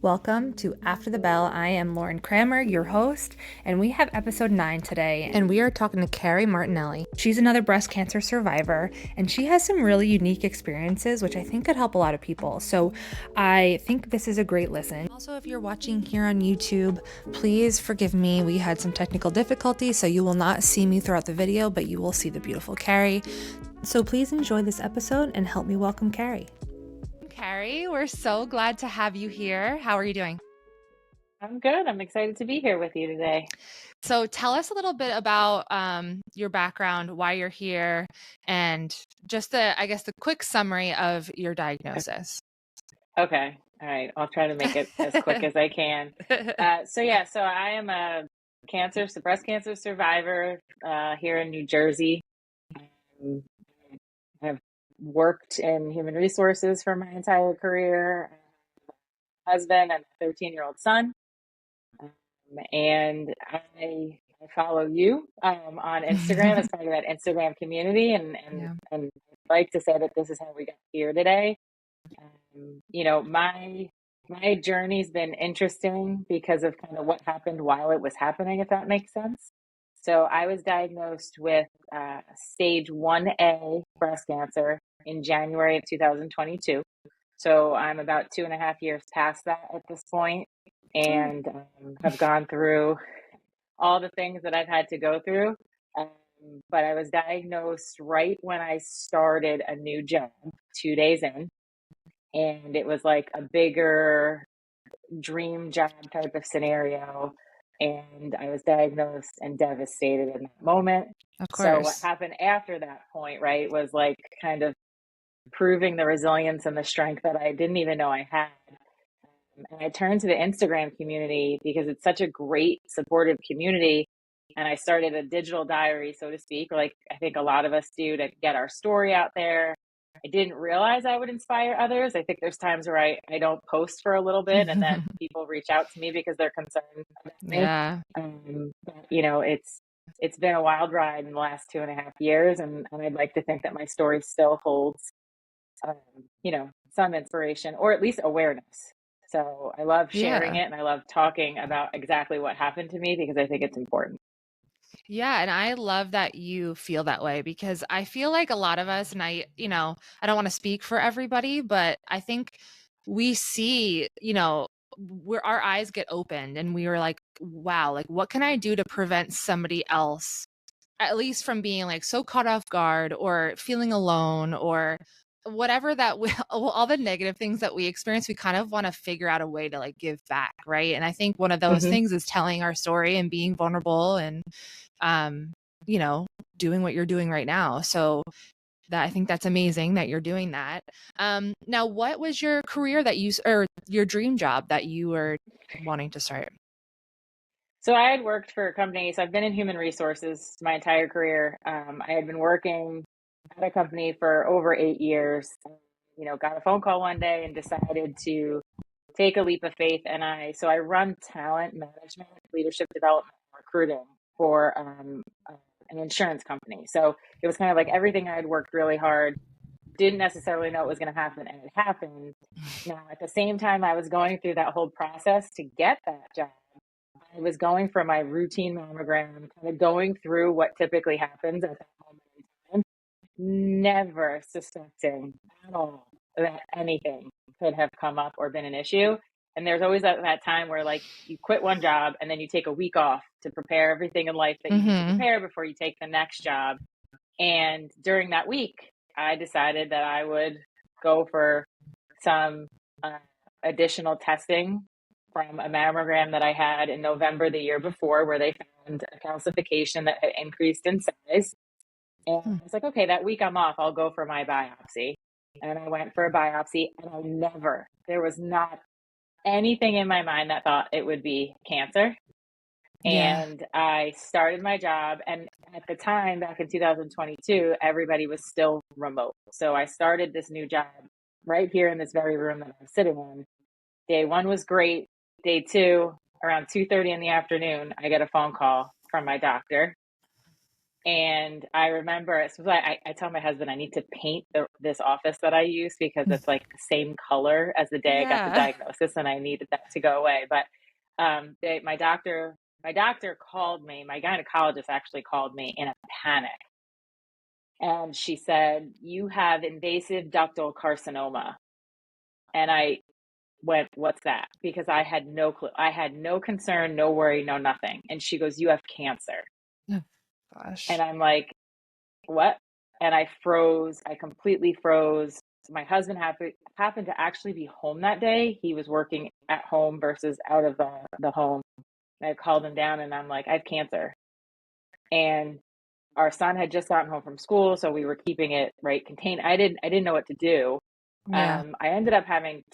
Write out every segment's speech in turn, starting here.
Welcome to After the Bell. I am Lauren Kramer, your host, and we have episode 9 today, and we are talking to Carrie Martinelli. She's another breast cancer survivor, and she has some really unique experiences, which I think could help a lot of people. So I think this is a great listen. Also, if you're watching here on YouTube, please forgive me. We had some technical difficulties, so you will not see me throughout the video, but you will see the beautiful Carrie. So please enjoy this episode and help me welcome Carrie. Carrie, we're so glad to have you here. How are you doing? I'm good. I'm excited to be here with you today. So tell us a little bit about your background, why you're here, and just the quick summary of your diagnosis. Okay. All right. I'll try to make it as quick as I can. So I am a breast cancer survivor here in New Jersey. I've worked in human resources for my entire career. Husband and a 13-year-old son. And I follow you on Instagram as part of that Instagram community, and I'd like to say that this is how we got here today. My journey's been interesting because of kind of what happened while it was happening, if that makes sense. So I was diagnosed with stage 1A breast cancer in January of 2022. So I'm about 2.5 years past that at this point, and have gone through all the things that I've had to go through. But I was diagnosed right when I started a new job, 2 days in. And it was like a bigger dream job type of scenario. And I was diagnosed and devastated in that moment. Of course. So what happened after that point, right, was like kind of proving the resilience and the strength that I didn't even know I had. And I turned to the Instagram community because it's such a great supportive community. And I started a digital diary, so to speak, like I think a lot of us do, to get our story out there. I didn't realize I would inspire others. I think there's times where I don't post for a little bit and then people reach out to me because they're concerned about me. Yeah. But, it's been a wild ride in the last 2.5 years. And I'd like to think that my story still holds, some inspiration or at least awareness. So I love sharing it, and I love talking about exactly what happened to me because I think it's important. Yeah, and I love that you feel that way, because I feel like a lot of us, and I don't want to speak for everybody, but I think we see, where our eyes get opened and we were like, wow, like what can I do to prevent somebody else at least from being like so caught off guard or feeling alone or whatever that all the negative things that we experience. We kind of want to figure out a way to like give back, right? And I think one of those things is telling our story and being vulnerable and doing what you're doing right now. So I think that's amazing that you're doing that. Now, what was your career or your dream job that you were wanting to start? So I had worked for a company. So I've been in human resources my entire career. I had been working at a company for over 8 years. Got a phone call one day and decided to take a leap of faith. And I run talent management, leadership development, recruiting for an insurance company. So it was kind of like everything I had worked really hard, didn't necessarily know it was going to happen, and it happened. Now, at the same time I was going through that whole process to get that job, I was going for my routine mammogram, kind of going through what typically happens at that moment in time, never suspecting at all that anything could have come up or been an issue. And there's always that time where like you quit one job and then you take a week off to prepare everything in life that you need to prepare before you take the next job. And during that week, I decided that I would go for some additional testing from a mammogram that I had in November the year before, where they found a calcification that had increased in size. And I was like, okay, that week I'm off, I'll go for my biopsy. And I went for a biopsy, and there was not anything in my mind that thought it would be cancer. Yeah. And I started my job. And at the time, back in 2022, everybody was still remote. So I started this new job right here in this very room that I'm sitting in. Day one was great. Day two, around 2:30 in the afternoon, I get a phone call from my doctor. And I remember, so I tell my husband I need to paint this office that I use because it's like the same color as the day I got the Yeah. diagnosis, and I needed that to go away. But my doctor called me. My gynecologist actually called me in a panic, and she said, "You have invasive ductal carcinoma." And I went, "What's that?" Because I had no clue. I had no concern, no worry, no nothing. And she goes, "You have cancer." Oh, And gosh. I'm like, "What?" And I froze. I completely froze. My husband happened to actually be home that day. He was working at home versus out of the home. And I called him down and I'm like, "I have cancer." And our son had just gotten home from school, so we were keeping it right contained. I didn't know what to do. Yeah. I ended up having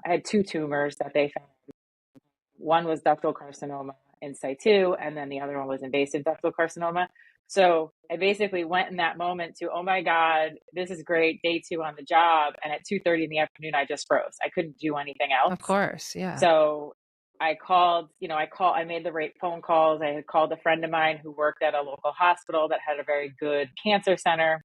I had two tumors that they found. One was ductal carcinoma in situ, and then the other one was invasive ductal carcinoma. So I basically went in that moment to, oh my God, this is great, day two on the job. And at 2:30 in the afternoon, I just froze. I couldn't do anything Of else. course. Yeah. So I made the right phone calls. I had called a friend of mine who worked at a local hospital that had a very good cancer center.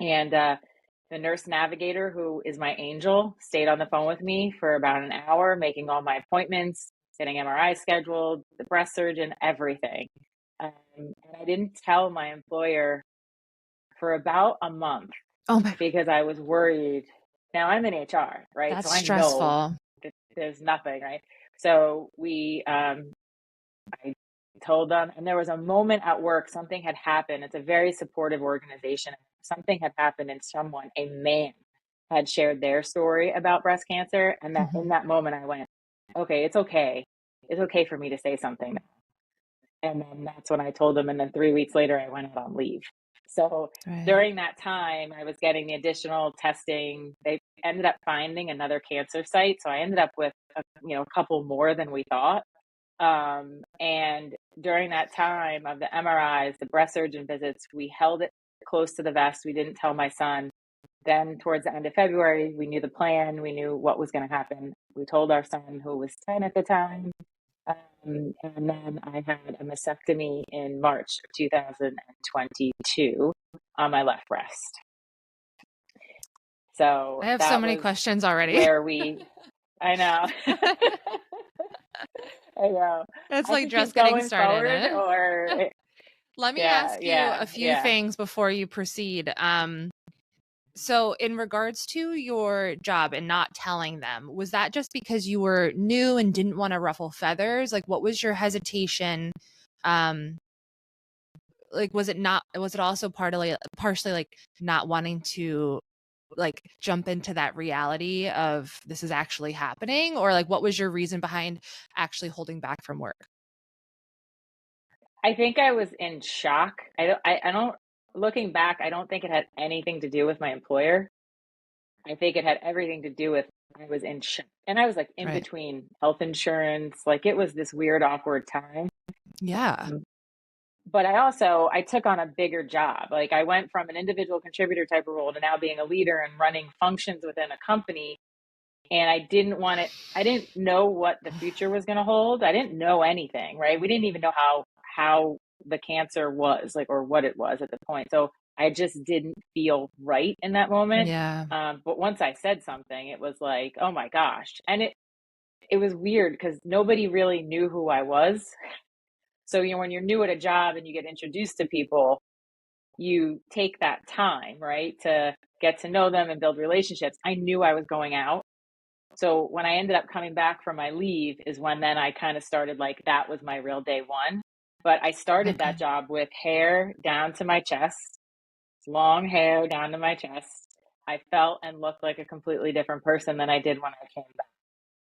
And the nurse navigator, who is my angel, stayed on the phone with me for about an hour, making all my appointments, getting MRI scheduled, the breast surgeon, everything. And I didn't tell my employer for about a month Oh my, because I was worried. Now I'm in HR, right? that's So I know stressful. that there's nothing, right? So I told them, and there was a moment at work, something had happened. It's a very supportive organization. Something had happened, and a man, had shared their story about breast cancer. And that in Mhm. that moment, I went, okay, it's okay. It's okay for me to say something. And then that's when I told them. And then 3 weeks later, I went out on leave. So Right. during that time, I was getting the additional testing. They ended up finding another cancer site. So I ended up with a couple more than we thought. And during that time of the MRIs, the breast surgeon visits, we held it close to the vest. We didn't tell my son. Then, towards the end of February, we knew the plan. We knew what was going to happen. We told our son, who was 10 at the time. And then I had a mastectomy in March of 2022 on my left breast. So I have so that many was questions already. where I know. I know. It's I like could keep just getting going started, forward eh? or Let me yeah, ask you yeah, a few yeah. things before you proceed. So in regards to your job and not telling them, was that just because you were new and didn't want to ruffle feathers? Like, what was your hesitation? Um, like, was it also partially like not wanting to like jump into that reality of this is actually happening? Or like, what was your reason behind actually holding back from work? I think I was in shock. I don't looking back, I don't think it had anything to do with my employer. I think it had everything to do with I was in shock. And I was like in Right. between health insurance. Like it was this weird, awkward time. Yeah. Um, But I took on a bigger job. Like I went from an individual contributor type of role to now being a leader and running functions within a company. And I didn't know what the future was going to hold. I didn't know anything, right? We didn't even know how the cancer was, like, or what it was at the point. So I just didn't feel right in that moment. Yeah. But once I said something, it was like, oh my gosh. And it was weird because nobody really knew who I was. So, when you're new at a job and you get introduced to people, you take that time, right, to get to know them and build relationships. I knew I was going out. So when I ended up coming back from my leave is when then I kind of started, like, that was my real day one. But I started Okay. that job with hair down to my chest, long hair down to my chest. I felt and looked like a completely different person than I did when I came back,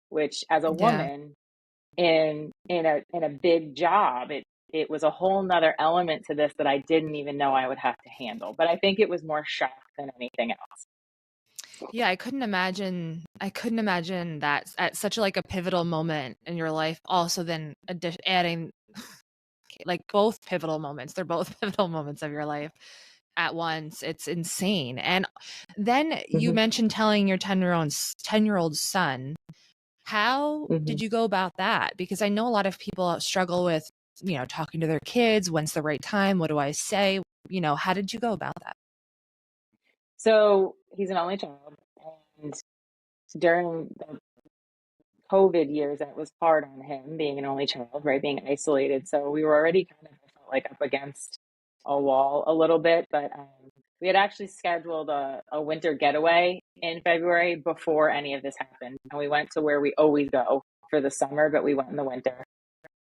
which as a Yeah. woman in a big job, it was a whole nother element to this that I didn't even know I would have to handle. But I think it was more shock than anything else. Yeah, I couldn't imagine that at such like a pivotal moment in your life, also then adding like both pivotal moments. They're both pivotal moments of your life at once. It's insane. And then you Hmm. mentioned telling your 10-year-old son. How Hmm. did you go about that? Because I know a lot of people struggle with talking to their kids? When's the right time? What do I say? How did you go about that? So he's an only child, and during the COVID years, that was hard on him being an only child, right? Being isolated. So we were already kind of, I felt like, up against a wall a little bit, but we had actually scheduled a winter getaway in February before any of this happened. And we went to where we always go for the summer, but we went in the winter.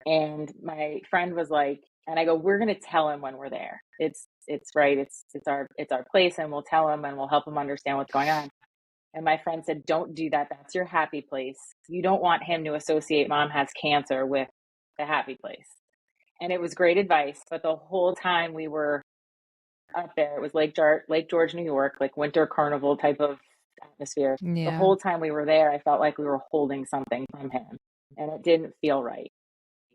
And my friend was like, and I go, we're going to tell him when we're there. It's right. It's our place, and we'll tell him and we'll help him understand what's going on. And my friend said, don't do that. That's your happy place. You don't want him to associate mom has cancer with the happy place. And it was great advice. But the whole time we were up there, it was Lake George, New York, like winter carnival type of atmosphere. The Yeah. whole time we were there, I felt like we were holding something from him, and it didn't feel right.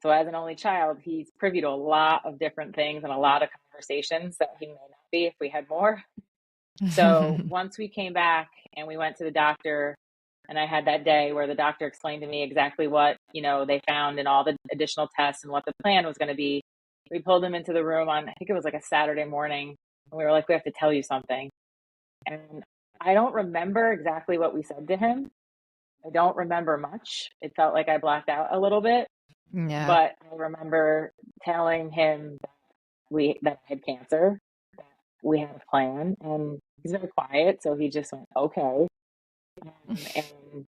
So as an only child, he's privy to a lot of different things and a lot of conversations that he may not be if we had more. So once we came back and we went to the doctor, and I had that day where the doctor explained to me exactly what, they found and all the additional tests and what the plan was going to be. We pulled him into the room on, I think it was like a Saturday morning, and we were like, we have to tell you something. And I don't remember exactly what we said to him. I don't remember much. It felt like I blacked out a little bit, Yeah. but I remember telling him that I had cancer, that we had a plan, and he's very quiet, so he just went, okay. And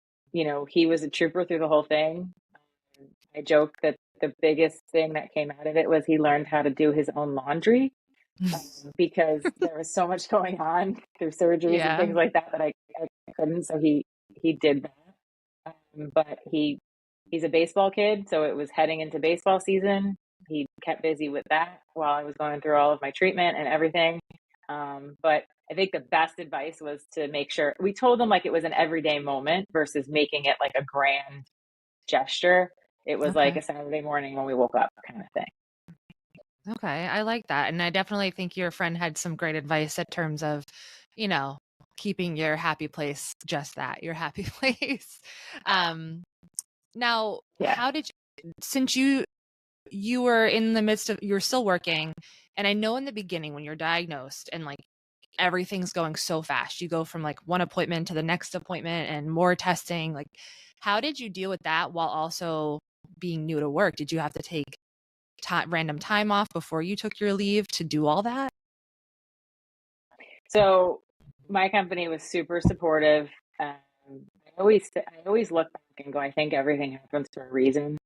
he was a trooper through the whole thing. I joke that the biggest thing that came out of it was he learned how to do his own laundry, because there was so much going on through surgeries and Yeah. things like that I couldn't. So he did that. But he's a baseball kid, so it was heading into baseball season. He kept busy with that while I was going through all of my treatment and everything. But I think the best advice was to make sure we told them like it was an everyday moment versus making it like a grand gesture. It was like Okay. a Saturday morning when we woke up kind of thing. Okay. I like that. And I definitely think your friend had some great advice in terms of, you know, keeping your happy place just that, your happy place. Um, Now, Yeah. how did since you were in the midst of you were still working, and I know in the beginning when you're diagnosed and like everything's going so fast, you go from like one appointment to the next appointment and more testing, like how did you deal with that while also being new to work? Did you have to take random time off before you took your leave to do all that? So my company was super supportive. I always look back and go, I think everything happens for a reason,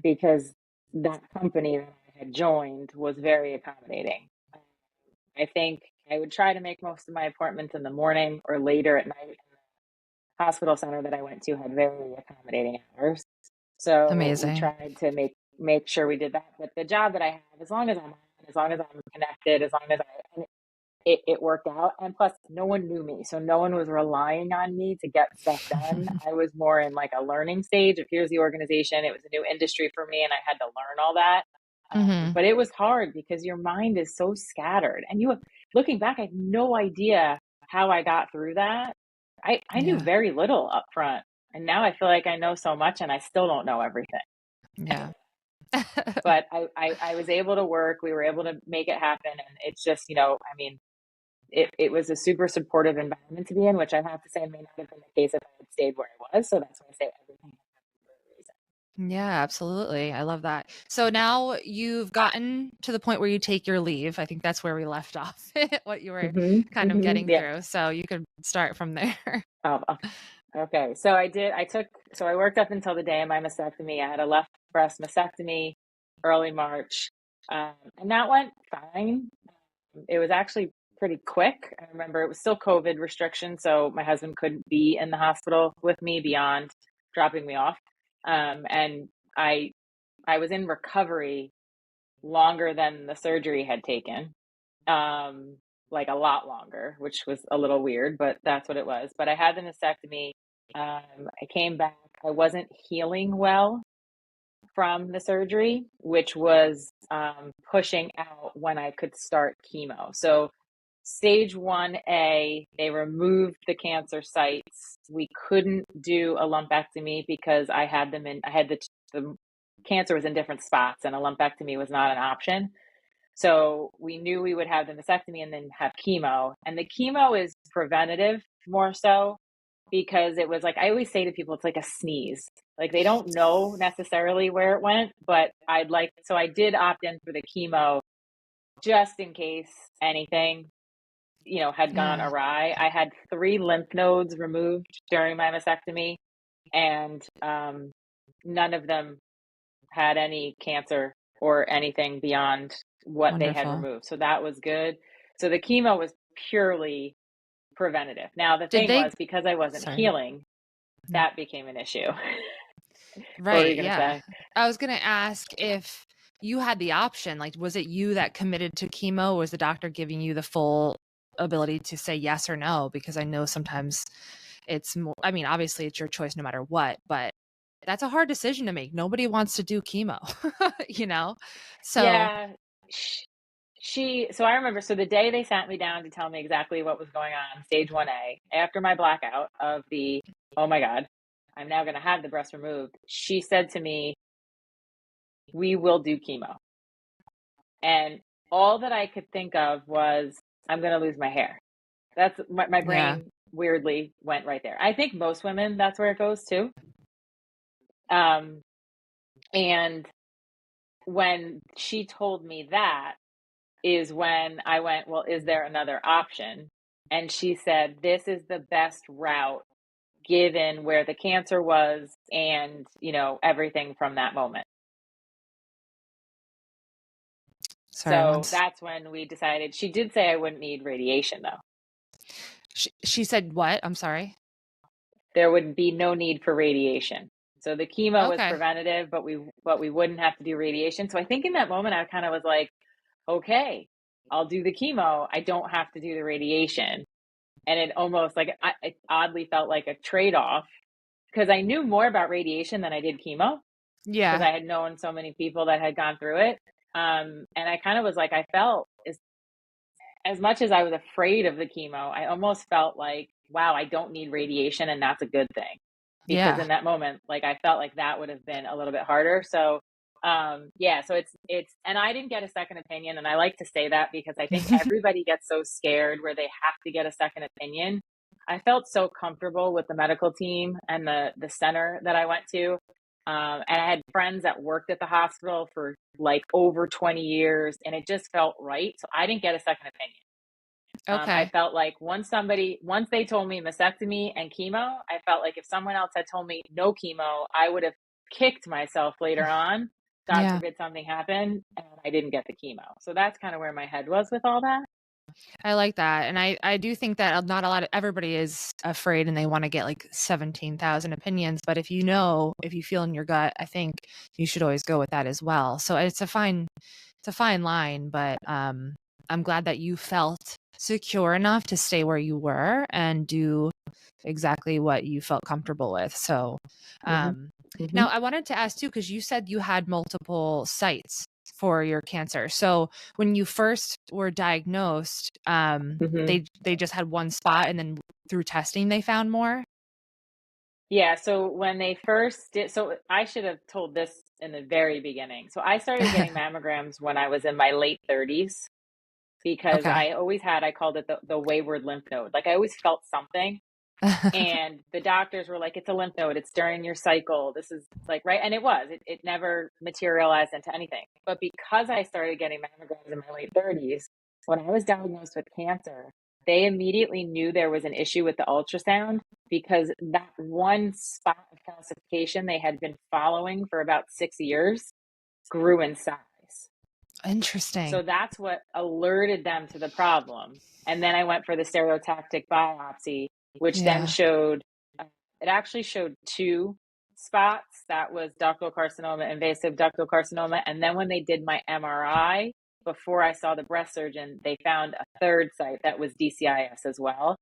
because that company that I had joined was very accommodating. Um, I think I would try to make most of my appointments in the morning or later at night. Hospital center that I went to had very accommodating hours. So we Amazing. tried to make sure we did that. But the job that I have, as long as I'm on, as long as I'm connected, as long as I, it worked out. And plus, no one knew me. So no one was relying on me to get stuff done. I was more in like a learning stage of here's the organization. It was a new industry for me, and I had to learn all that. Hmm. But it was hard because your mind is so scattered. And looking back, I have no idea how I got through that. I knew Yeah. very little up front. And now I feel like I know so much and I still don't know everything. Yeah. But I was able to work. We were able to make it happen. And it's just, I mean, it was a super supportive environment to be in, which I have to say may not have been the case if I had stayed where I was. So that's why I say everything happened for a reason. Yeah, absolutely. I love that. So now you've gotten to the point where you take your leave. I think that's where we left off, what you were kind of getting Yeah. through. So you could start from there. Oh, okay. So I worked up until the day of my mastectomy. I had a left breast mastectomy early March. And that went fine. It was actually pretty quick. I remember it was still COVID restrictions, so my husband couldn't be in the hospital with me beyond dropping me off. And I was in recovery longer than the surgery had taken. Like a lot longer, which was a little weird, but that's what it was. But I had the mastectomy. I came back. I wasn't healing well from the surgery, which was pushing out when I could start chemo. So stage 1A, they removed the cancer sites. We couldn't do a lumpectomy because I had them in. I had the cancer was in different spots and a lumpectomy was not an option. So we knew we would have the mastectomy and then have chemo. And the chemo is preventative more so because it was like, I always say to people, it's like a sneeze. Like they don't know necessarily where it went, but so I did opt in for the chemo just in case anything, had gone Yeah, awry. I had 3 lymph nodes removed during my mastectomy, and none of them had any cancer or anything beyond what they had wonderful. removed. So that was good. So the chemo was purely preventative. Now, the Did thing they was, because I wasn't sorry. healing, Mhm. that became an issue. What were Right, you going to yeah. say? I was gonna ask if you had the option, like, was it you that committed to chemo? Or was the doctor giving you the full ability to say yes or no? Because I know sometimes it's more, I mean, obviously it's your choice no matter what, but that's a hard decision to make. Nobody wants to do chemo, you know? So, Yeah. So I remember, so the day they sat me down to tell me exactly what was going on, stage 1A, after my blackout of oh my God, I'm now going to have the breast removed, she said to me, we will do chemo. And all that I could think of was, I'm going to lose my hair. That's my yeah, brain weirdly went right there. I think most women, that's where it goes to. Um, and when she told me that is when I went, well, is there another option? And she said, this is the best route given where the cancer was and, everything from that moment. sorry, So once that's when we decided. She did say I wouldn't need radiation though. she said what? I'm sorry. There would be no need for radiation. So the chemo was Okay. preventative, but we wouldn't have to do radiation. So I think in that moment I kind of was like, okay, I'll do the chemo. I don't have to do the radiation. And it almost like it oddly felt like a trade-off because I knew more about radiation than I did chemo because Yeah. I had known so many people that had gone through it. And I kind of was like, I felt as much as I was afraid of the chemo, I almost felt like, wow, I don't need radiation, and that's a good thing. Because Yeah. in that moment, like I felt like that would have been a little bit harder. So yeah, so it's and I didn't get a second opinion, and I like to say that because I think everybody gets so scared where they have to get a second opinion. I felt so comfortable with the medical team and the center that I went to. And I had friends that worked at the hospital for like over 20 years, and it just felt right. So I didn't get a second opinion. I Okay. felt like once they told me mastectomy and chemo, I felt like if someone else had told me no chemo, I would have kicked myself later on. God Yeah. forbid something happened and I didn't get the chemo. So that's kind of where my head was with all that. I like that, and I do think that not a lot of everybody is afraid and they wanna get, like, 17,000 opinions, but if you feel in your gut, I think you should always go with that as well. So it's a fine line, but, I'm glad that you felt secure enough to stay where you were and do exactly what you felt comfortable with. So, Hmm. um, Hmm. now I wanted to ask too, because you said you had multiple sites for your cancer. So when you first were diagnosed, Hmm. they just had one spot, and then through testing they found more. Yeah. So when they first did, so I should have told this in the very beginning. So I started getting mammograms when I was in my late 30s because Okay. I called it the wayward lymph node. Like I always felt something. And the doctors were like, it's a lymph node. It's during your cycle. This is like, right. And it never materialized into anything. But because I started getting mammograms in my late 30s, when I was diagnosed with cancer, they immediately knew there was an issue with the ultrasound because that one spot of calcification they had been following for about 6 years grew in size. Interesting. So that's what alerted them to the problem. And then I went for the stereotactic biopsy, which then Yeah. showed, it actually showed 2 spots. That was ductal carcinoma, invasive ductal carcinoma. And then when they did my MRI, before I saw the breast surgeon, they found a third site that was DCIS as well.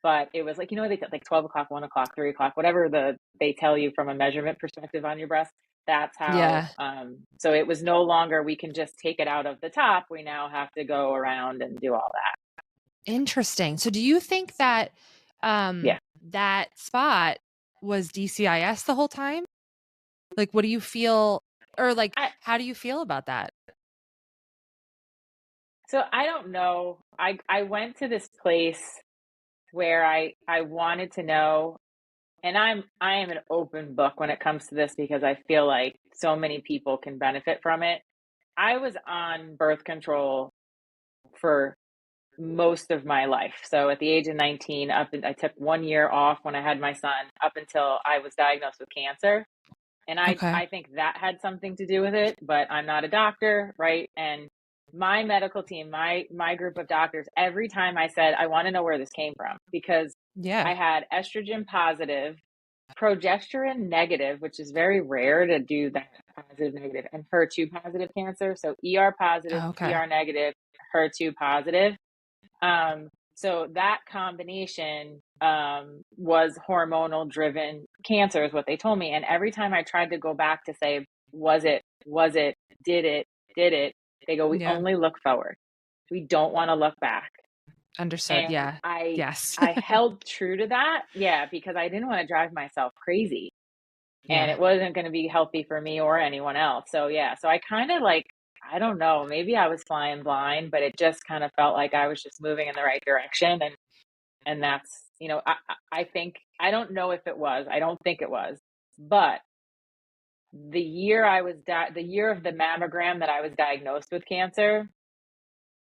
But it was like, they like 12 o'clock, 1 o'clock, 3 o'clock, whatever they tell you from a measurement perspective on your breast. That's how, Yeah. so it was no longer, we can just take it out of the top. We now have to go around and do all that. Interesting. So do you think that Yeah. that spot was DCIS the whole time? Like, what do you feel? Or like, I how do you feel about that? so I don't know. I went to this place where I wanted to know, and I am an open book when it comes to this because I feel like so many people can benefit from it. I was on birth control for most of my life. So at the age of 19, I took 1 year off when I had my son up until I was diagnosed with cancer. And Okay. I think that had something to do with it, but I'm not a doctor, right? And my medical team, my group of doctors, every time I said, I want to know where this came from because Yeah. I had estrogen positive, progesterone negative, which is very rare to do that positive negative, and HER2 positive cancer. So ER positive, Oh, okay. PR negative, HER2 positive. So that combination was hormonal driven cancer, is what they told me. And every time I tried to go back to say, was it, did it, did it, they go, we Yeah. only look forward. We don't want to look back. Understood. And Yeah. Yes. I held true to that. Yeah, because I didn't want to drive myself crazy and Yeah. it wasn't going to be healthy for me or anyone else. So yeah, so I kind of like, I don't know, maybe I was flying blind, but it just kind of felt like I was just moving in the right direction. And that's, I think, I don't know if it was, I don't think it was, but the year of the mammogram that I was diagnosed with cancer,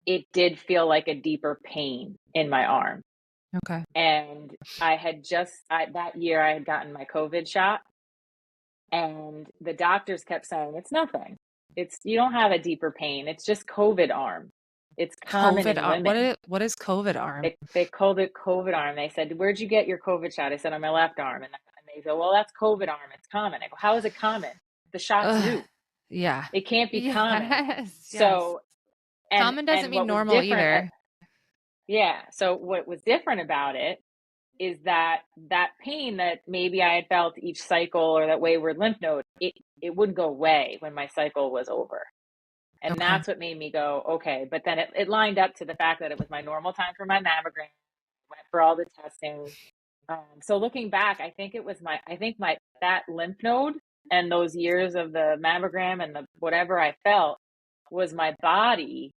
it did feel like a deeper pain in my arm. Okay. And that year I had gotten my COVID shot. And the doctors kept saying, it's nothing. You don't have a deeper pain. It's just COVID arm. It's common COVID in arm. women. What is COVID arm? They called it COVID arm. They said, where'd you get your COVID shot? I said, on my left arm. And they said, well, that's COVID arm. It's common. I go, how is it common? The shot's Ugh. new. Yeah. It can't be common. Yes. Yes. So, Common doesn't and mean what was normal different, either. yeah. So what was different about it is that that pain that maybe I had felt each cycle or that wayward lymph node, it would go away when my cycle was over. And Okay. that's what made me go, okay. But then it lined up to the fact that it was my normal time for my mammogram, went for all the testing. So looking back, I think that lymph node and those years of the mammogram and the whatever I felt was my body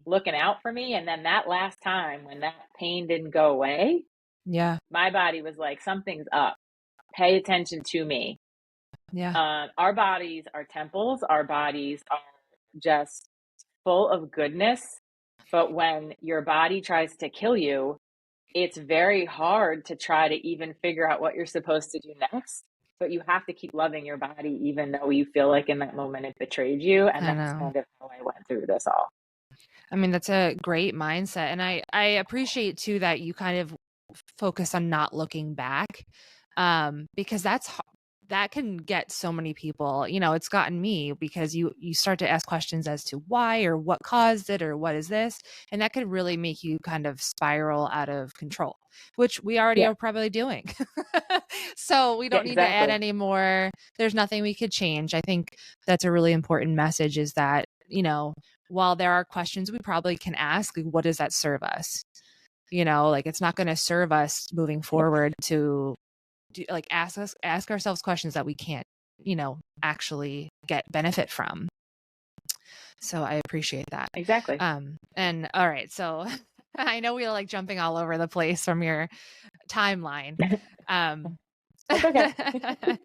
looking out for me. And then that last time when that pain didn't go away, Yeah. my body was like, something's up. Pay attention to me. Yeah. Our bodies are temples. Our bodies are just full of goodness. But when your body tries to kill you, it's very hard to try to even figure out what you're supposed to do next. But you have to keep loving your body, even though you feel like in that moment it betrayed you. And I that's know. kind of how I went through this all. I mean, that's a great mindset. And I appreciate too that you kind of focus on not looking back. Because that can get so many people, it's gotten me because you start to ask questions as to why or what caused it or what is this, and that could really make you kind of spiral out of control, which we already Yeah, are probably doing. So we yeah, don't need to add exactly. any more. There's nothing we could change. I think that's a really important message, is that, while there are questions we probably can ask, like, what does that serve us? Like, it's not going to serve us moving Yeah, forward to like ask ourselves questions that we can't, actually get benefit from. So I appreciate that. exactly. And all right, so I know we're like jumping all over the place from your timeline. Um That's okay.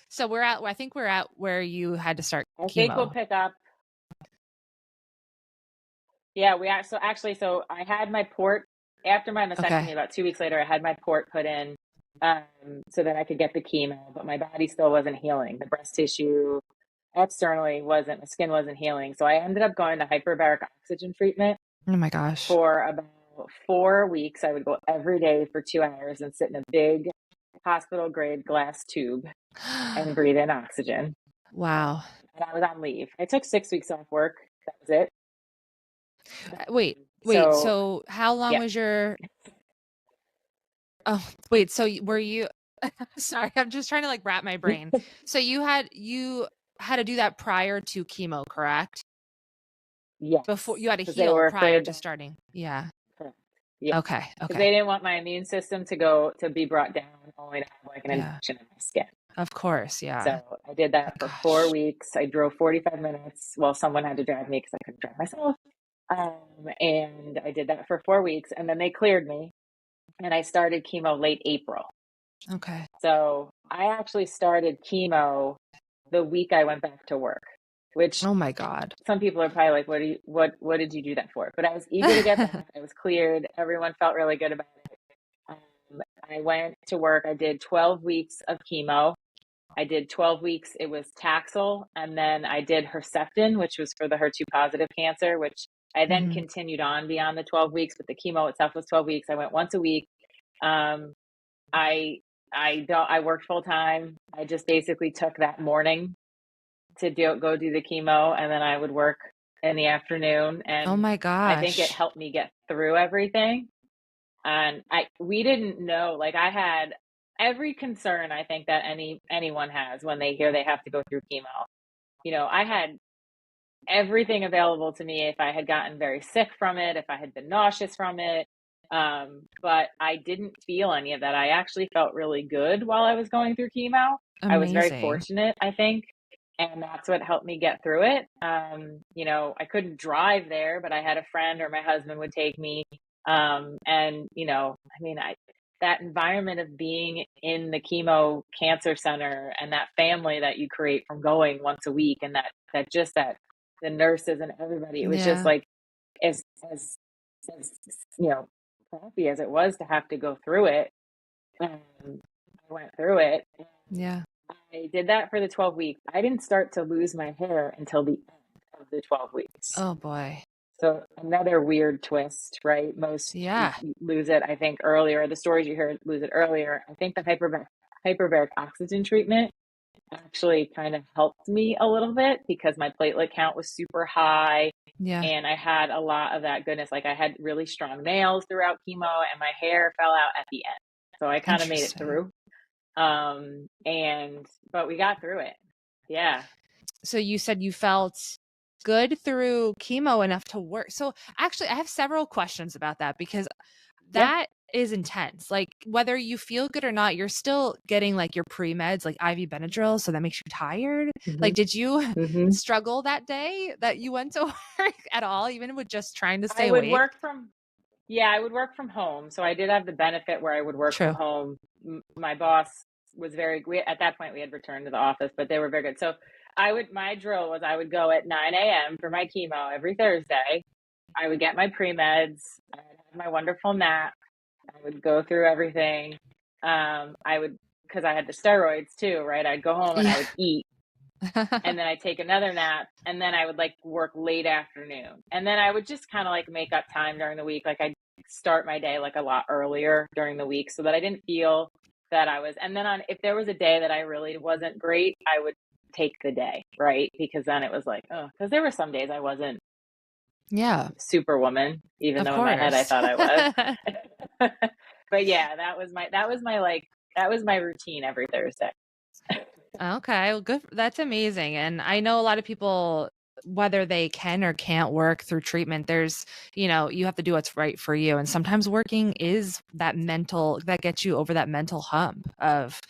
So I think we're at where you had to start I think we'll chemo. pick up. Yeah, so I had my port after my Okay. mastectomy. About 2 weeks later, I had my port put in, so that I could get the chemo. But my body still wasn't healing. The breast tissue externally wasn't. The skin wasn't healing. So I ended up going to hyperbaric oxygen treatment Oh my gosh. for about 4 weeks. I would go every day for 2 hours and sit in a big hospital grade glass tube and breathe in oxygen. Wow. And I was on leave. I took 6 weeks off work. That was it. Wait. So So how long yeah, was your Oh, wait, so were you sorry, I'm just trying to like wrap my brain. So you had to do that prior to chemo, correct? Before yes, you had to because they heal were prior afraid to that, starting. Yeah. correct. Yes, Okay. because Okay. they didn't want my immune system to be brought down only to have like an Yeah. infection in my skin. Of course, yeah. So I did that Oh for 4 gosh. weeks. I drove 45 minutes. Well, someone had to drive me because I couldn't drive myself. And I did that for 4 weeks, and then they cleared me, and I started chemo late April. Okay. So I actually started chemo the week I went back to work, which Oh my God. some people are probably like, what did you do that for? But I was eager to get back. I was cleared. Everyone felt really good about it. I went to work. I did 12 weeks of chemo. I did 12 weeks. It was Taxol. And then I did Herceptin, which was for the HER2 positive cancer, which I then Mhm. continued on beyond the 12 weeks, but the chemo itself was 12 weeks. I went once a week. Um, I I worked full time. I just basically took that morning to go do the chemo, and then I would work in the afternoon. Oh And my I think it gosh. helped me get through everything. And we didn't know, like I had every concern I think that anyone has when they hear they have to go through chemo. I had everything available to me if I had gotten very sick from it, if I had been nauseous from it. But I didn't feel any of that. I actually felt really good while I was going through chemo. I was very Amazing. fortunate, I think. And that's what helped me get through it. I couldn't drive there, but I had a friend or my husband would take me. That environment of being in the chemo cancer center and that family that you create from going once a week, and that the nurses and everybody. It was just Yeah. like as as as crappy as it was to have to go through it. Um, I went through it. And Yeah. I did that for the 12 weeks. I didn't start to lose my hair until the end of the 12 weeks. Oh boy. So another weird twist, right? Most Yeah. lose it, I think, earlier. The stories you hear lose it earlier. I think the hyperbaric oxygen treatment actually kind of helped me a little bit because my platelet count was super high Yeah. and I had a lot of that goodness. Like I had really strong nails throughout chemo and my hair fell out at the end. So I kind of made it Interesting. through. But we got through it. Yeah. So you said you felt good through chemo enough to work. So actually, I have several questions about that because Yeah. that is intense. Like whether you feel good or not, you're still getting like your pre-meds, like IV Benadryl, so that makes you tired. Hmm. Like, did you Hmm. struggle that day that you went to work at all, even with just trying to I stay would awake? work from Yeah, I would work from home. So I did have the benefit where I would work from True. home. My boss was at that point we had returned to the office, but they were very good. So my drill was I would go at 9 a.m. for my chemo every Thursday. I would get my pre-meds. I would have my wonderful nap. I would go through everything. Because I had the steroids too, right? I'd go home and I Yeah. would eat and then I take another nap, and then I would like work late afternoon. And then I would just kind of like make up time during the week. Like I'd start my day like a lot earlier during the week so that I didn't feel that I was. And then if there was a day that I really wasn't great, I would take the day, right? Because then it was like, oh, because there were some days I wasn't Yeah, superwoman, even of though in my head I course. thought I was. But yeah, that was my routine every Thursday. Okay, well, good. That's amazing. And I know a lot of people, whether they can or can't work through treatment, you have to do what's right for you. And sometimes working is that gets you over that mental hump of,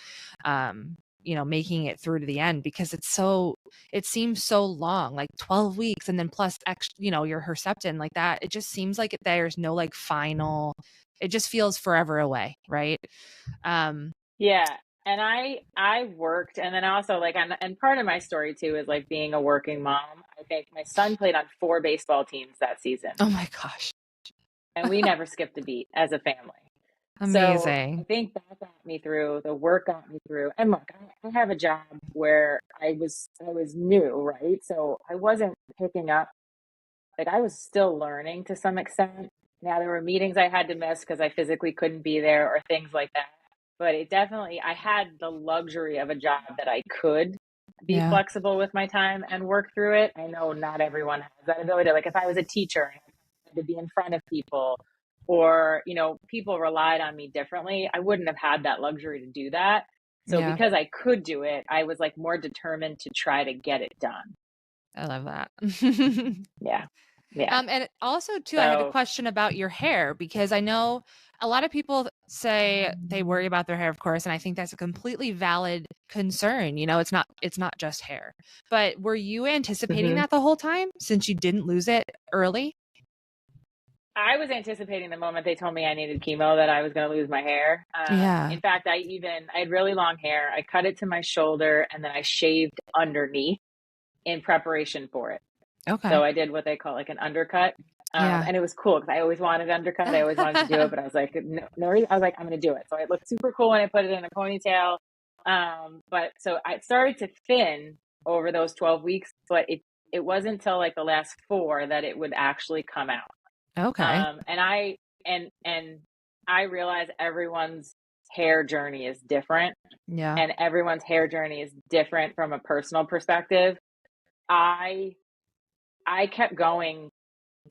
making it through to the end because it seems so long, like 12 weeks and then plus, your Herceptin like that. It just seems like there's no like it just feels forever away. Right. Um, Yeah. And I worked, and then also like and part of my story too is like being a working mom. I think my son played on 4 baseball teams that season, oh my gosh. and we never skipped a beat as a family. So I Amazing. think that got me through. The work got me through. And look, I have a job where I was new, right? So I wasn't picking up, like I was still learning to some extent. Now there were meetings I had to miss because I physically couldn't be there or things like that. But I had the luxury of a job that I could be Yeah. flexible with my time and work through it. I know not everyone has that ability. Like if I was a teacher and I had to be in front of people or, people relied on me differently, I wouldn't have had that luxury to do that. So Yeah. because I could do it, I was like more determined to try to get it done. I love that. Yeah. Yeah. And also too, I had a So question about your hair because I know a lot of people say they worry about their hair, of course, and I think that's a completely valid concern. It's not just hair. But were you anticipating Hmm. that the whole time since you didn't lose it early? I was anticipating the moment they told me I needed chemo that I was going to lose my hair. Yeah. In fact, I had really long hair. I cut it to my shoulder and then I shaved underneath in preparation for it. So Okay. I did what they call like an undercut. Yeah. And it was cool because I always wanted undercut. I always wanted to do it, but I was like, no, no reason. I was like, I'm going to do it. So it looked super cool when I put it in a ponytail. But so I started to thin over those 12 weeks, but it wasn't until like the last 4 that it would actually come out. Okay. And I realize everyone's hair journey is different, Yeah. and everyone's hair journey is different from a personal perspective. I I kept going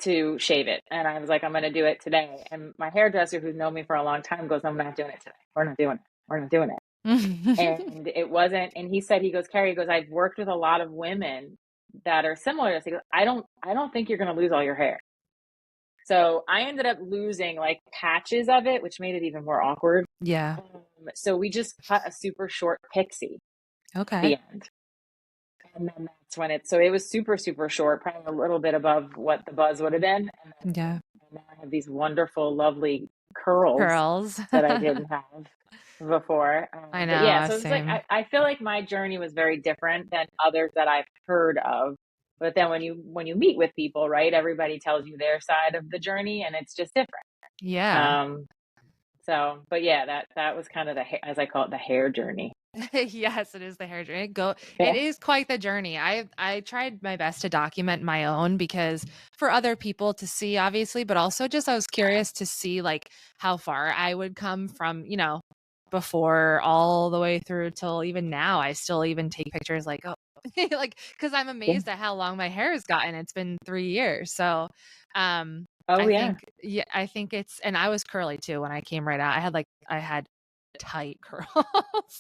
to shave it, and I was like, I'm going to do it today. And my hairdresser, who's known me for a long time, goes, I'm not doing it today. We're not doing it. We're not doing it. And it wasn't. And he said, he goes, Carrie, he goes, I've worked with a lot of women that are similar to this. He goes, I don't think you're going to lose all your hair. So I ended up losing like patches of it, which made it even more awkward. Yeah. So we just cut a super short pixie at Okay. the end. And then that's when so it was super, super short, probably a little bit above what the buzz would have been. Yeah. And now I have these wonderful, lovely curls Curls. that I didn't have before. I But yeah, know, so it's like, same. I feel like my journey was very different than others that I've heard of. But then when you meet with people, right, everybody tells you their side of the journey and it's just different. Yeah. Um, but yeah, that was kind of as I call it, the hair journey. Yes, it is the hair journey. It Yeah. is quite the journey. I tried my best to document my own because for other people to see, obviously, but also just I was curious to see like how far I would come from, before all the way through till even now. I still even take pictures like, oh, like because I'm Yeah. amazed at how long my hair has gotten. It's been 3 years. So Oh I yeah. think yeah, I think and I was curly too when I came right out. I had tight curls.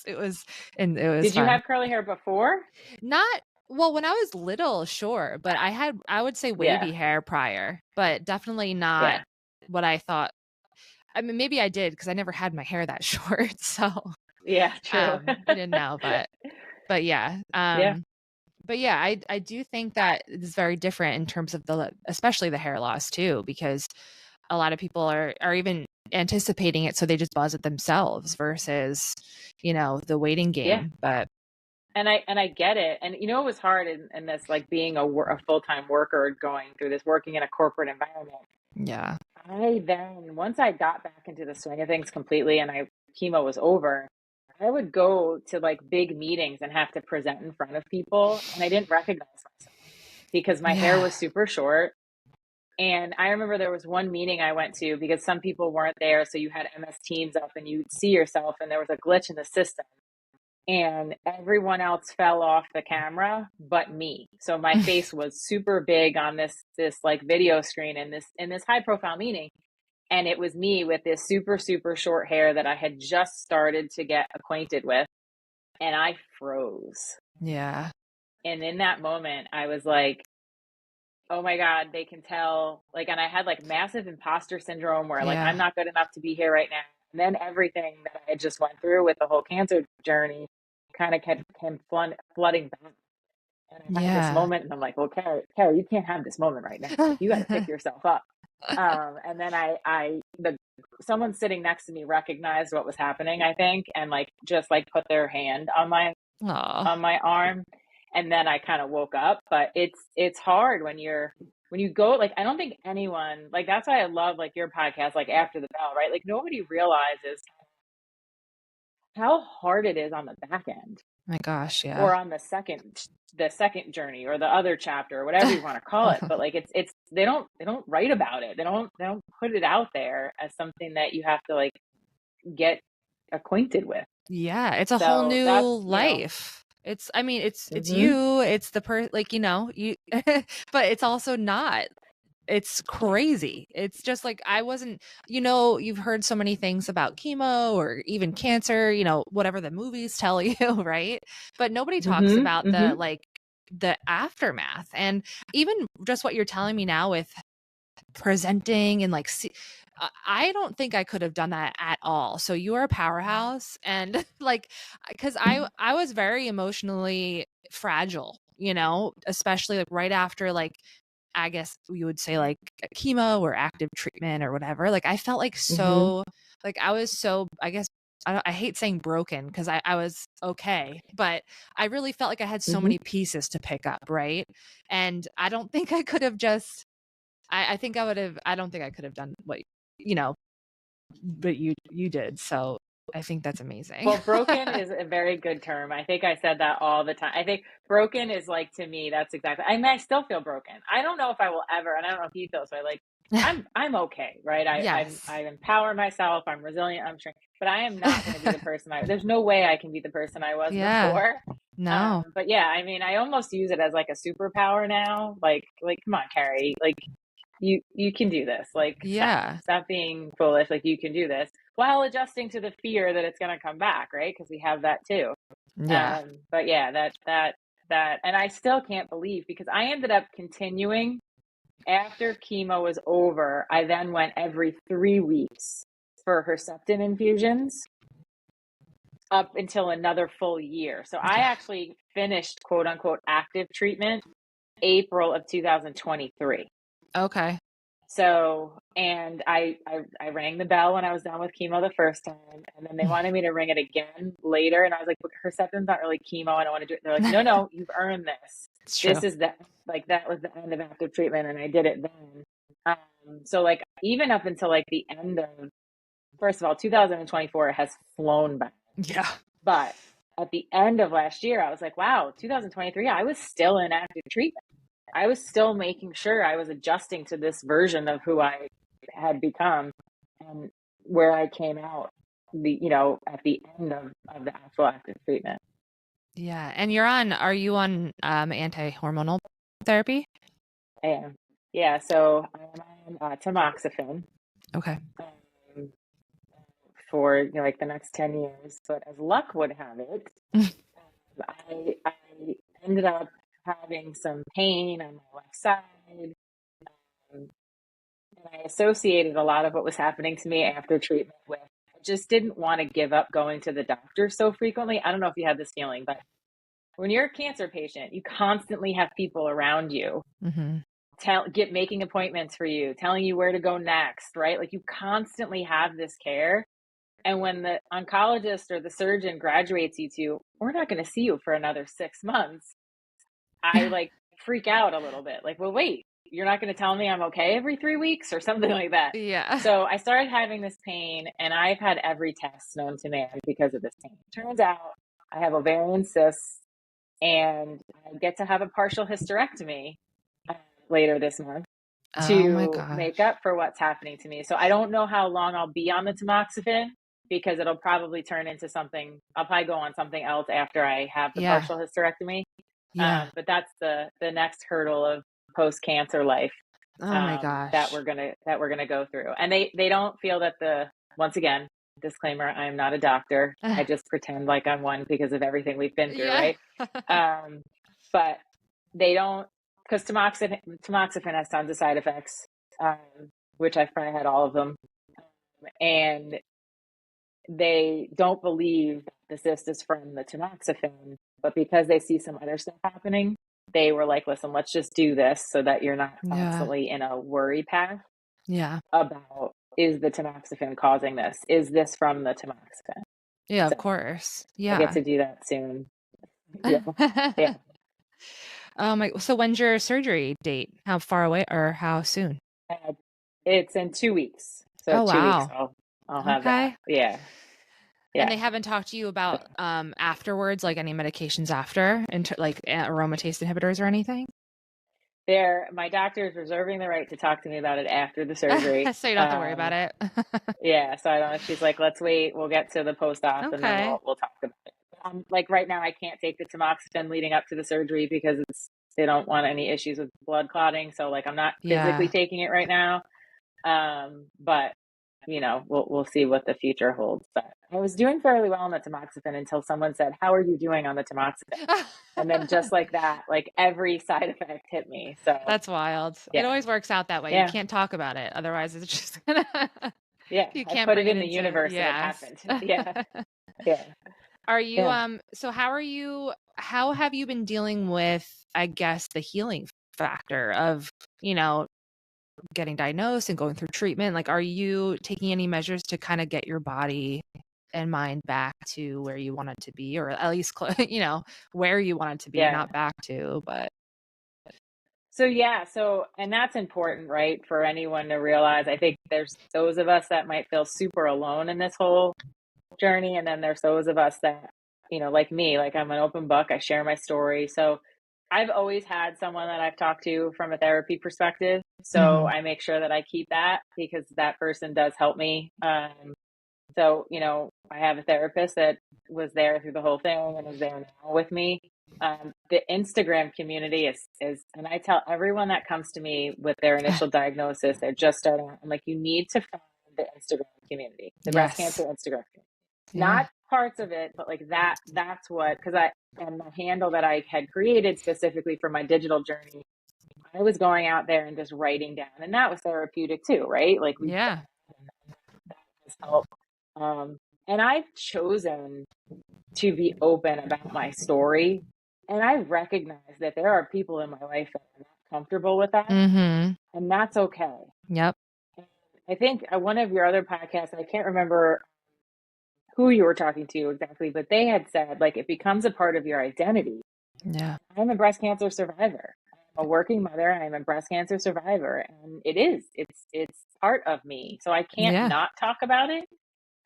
It was Did you fun. have curly hair before? Not well, when I was little, sure, but I would say Yeah. wavy hair prior, but definitely not Yeah. what I thought. I mean, maybe I did because I never had my hair that short, so Yeah, true. I didn't know, but yeah. Yeah. But yeah, I do think that it's very different in terms of especially the hair loss too, because a lot of people are even anticipating it, so they just buzz it themselves versus, the waiting Yeah. game. But And I get it. And you know, it was hard in this, like being a full-time worker going through this, working in a corporate environment. yeah. I then, once I got back into the swing of things completely and chemo was over, I would go to like big meetings and have to present in front of people. And I didn't recognize myself because my hair Yeah. was super short. And I remember there was one meeting I went to because some people weren't there. So you had MS Teams up and you'd see yourself, and there was a glitch in the system. And everyone else fell off the camera but me. So my face was super big on this like video screen in this high profile meeting, and it was me with this super super short hair that I had just started to get acquainted with, and I froze. Yeah. And in that moment I was like, oh my god, they can tell, like, and I had like massive imposter syndrome where like I'm Yeah. not good enough to be here right now. And then everything that I had just went through with the whole cancer journey kind of came flooding back. And I had this Yeah. moment, and I'm like, well, Carrie, you can't have this moment right now. Like, you got to pick yourself up. And then someone sitting next to me recognized what was happening, I think, and like just like put their hand Aw. on my arm, and then I kind of woke up. But it's hard when you go, like, I don't think anyone, like, that's why I love like your podcast, like After the Bell, right? Like nobody realizes how hard it is on the back end, My gosh, or yeah. on the second journey, or the other chapter, or whatever you want to call it. But like it's they don't write about it. They don't put it out there as something that you have to like get acquainted with. Yeah, it's a whole So new that's, life. I mean, it's hmm you, it's like, you but it's also not. It's crazy. It's just like I wasn't, you've heard so many things about chemo or even cancer, whatever the movies tell you, right? But nobody talks hmm about hmm the aftermath. And even just what you're telling me now with presenting and like I don't think I could have done that at all. So you are a powerhouse. And like, because I was very emotionally fragile, you know, especially like right after, like, I guess we would say like chemo or active treatment or whatever. Like I felt like Mm-hmm. so, like I was so, I guess, I hate saying broken because I was okay, but I really felt like I had so Mm-hmm. many pieces to pick up, right? And I don't think I could have just, I think I would have, I don't think I could have done what, you know, but you did. So I think that's amazing. Well, broken is a very good term. I think I said that all the time. I think broken is like, to me, that's exactly. I mean, I still feel broken. I don't know if I will ever, and I don't know if you feel so. Like, I'm okay, right? Yes. I empower myself. I'm resilient. I'm strong, but I am not going to be the person there's no way I can be the person I was Yeah. before. No. But yeah, I mean, I almost use it as like a superpower now. Like, come on, Carrie. Like, you can do this. Like, Yeah. stop being foolish. Like, you can do this while adjusting to the fear that it's going to come back, right? Because we have that too. Yeah. But yeah, that and I still can't believe, because I ended up continuing after chemo was over. I then went every 3 weeks for Herceptin infusions up until another full year. So I Yeah. actually finished quote unquote active treatment April of 2023. Okay. So, and I rang the bell when I was done with chemo the first time, and then they wanted me to ring it again later, and I was like, Herceptin's not really chemo. I don't want to do it. They're like, no, you've earned this. It's true. This is the, like, that was the end of active treatment, and I did it then. So like, even up until like the end of, first of all, 2024 has flown by, Yeah. but at the end of last year, I was like, wow, 2023, I was still in active treatment. I was still making sure I was adjusting to this version of who I had become, and where I came out at the end of the actual active treatment. Yeah. And are you on anti-hormonal therapy? And yeah, so I'm on tamoxifen Okay. um, for like the next 10 years. But as luck would have it, I ended up having some pain on my left side. Um, And I associated a lot of what was happening to me after treatment with, I just didn't want to give up going to the doctor so frequently. I don't know if you had this feeling, but when you're a cancer patient, you constantly have people around you Mm-hmm. making appointments for you, telling you where to go next, right? Like, you constantly have this care. And when the oncologist or the surgeon graduates you to, we're not going to see you for another 6 months, I like freak out a little bit. Like, well, wait, you're not going to tell me I'm okay every 3 weeks or something like that. Yeah. So I started having this pain, and I've had every test known to man because of this pain. Turns out I have ovarian cysts, and I get to have a partial hysterectomy later this month Oh my to make gosh. up for what's happening to me. So I don't know how long I'll be on the tamoxifen, because it'll probably turn into something. I'll probably go on something else after I have the Yeah. partial hysterectomy. Yeah. But that's the next hurdle of post cancer life, Oh my that gosh. we're gonna go through. And they don't feel that once again, disclaimer, I am not a doctor. I just pretend like I'm one because of everything we've been through, Yeah. right? But they don't, because tamoxifen has tons of side effects, um, which I've probably had all of them, and they don't believe the cyst is from the tamoxifen, but because they see some other stuff happening, they were like, listen, let's just do this so that you're not Yeah. constantly in a worry path Yeah. about, is the tamoxifen causing this? Is this from the tamoxifen? Yeah, of So course. I get Yeah. to do that soon. Yeah. Yeah. So when's your surgery date? How far away or how soon? And it's in 2 weeks. So Oh 2 weeks wow. I'll have that. Okay. Yeah. And Yeah. they haven't talked to you So about afterwards, like any medications after, like aromatase inhibitors or anything? my doctor is reserving the right to talk to me about it after the surgery. So you don't have to worry about it. Yeah, so I don't know. She's like, let's wait. We'll get to the post-op, and then Okay. we'll talk about it. Like, right now, I can't take the tamoxifen leading up to the surgery because they don't want any issues with blood clotting. So like, I'm not physically Yeah. taking it right now. But we'll see what the future holds. But I was doing fairly well on the tamoxifen until someone said, "How are you doing on the tamoxifen?" And then just like that, like every side effect hit me. So That's wild. It yeah, always works out that way. You yeah, can't talk about it. Otherwise, it's just gonna, yeah. you I can't put bring it it in the into, universe and it yes. happened. Yeah, yeah, Are you, yeah, so how have you been dealing with, I guess, the healing factor of, you know, getting diagnosed and going through treatment? Like, are you taking any measures to kind of get your body and mind back to where you want it to be, or at least, where you want it to be, yeah. not back to, but So yeah, and that's important, right? For anyone to realize. I think there's those of us that might feel super alone in this whole journey, and then there's those of us that, like me, like I'm an open book. I share my story. So I've always had someone that I've talked to from a therapy perspective. So Mhm. I make sure that I keep that because that person does help me. So, I have a therapist that was there through the whole thing and is there now with me. The Instagram community and I tell everyone that comes to me with their initial diagnosis, they're just starting out, I'm like, you need to find the Instagram community, the breast cancer Yes. Instagram community. Yeah. Not parts of it, but like that's what, because and the handle that I had created specifically for my digital journey, I was going out there and just writing down, and that was therapeutic too, right? Like we Yeah. that has helped. Um, and I've chosen to be open about my story. And I recognize that there are people in my life that are not comfortable with that, Mhm. and that's okay. Yep. And I think one of your other podcasts, I can't remember who you were talking to exactly, but they had said, like, it becomes a part of your identity. Yeah. I'm a breast cancer survivor. I'm a working mother. I'm a breast cancer survivor, and it's part of me. So I can't Yeah. not talk about it.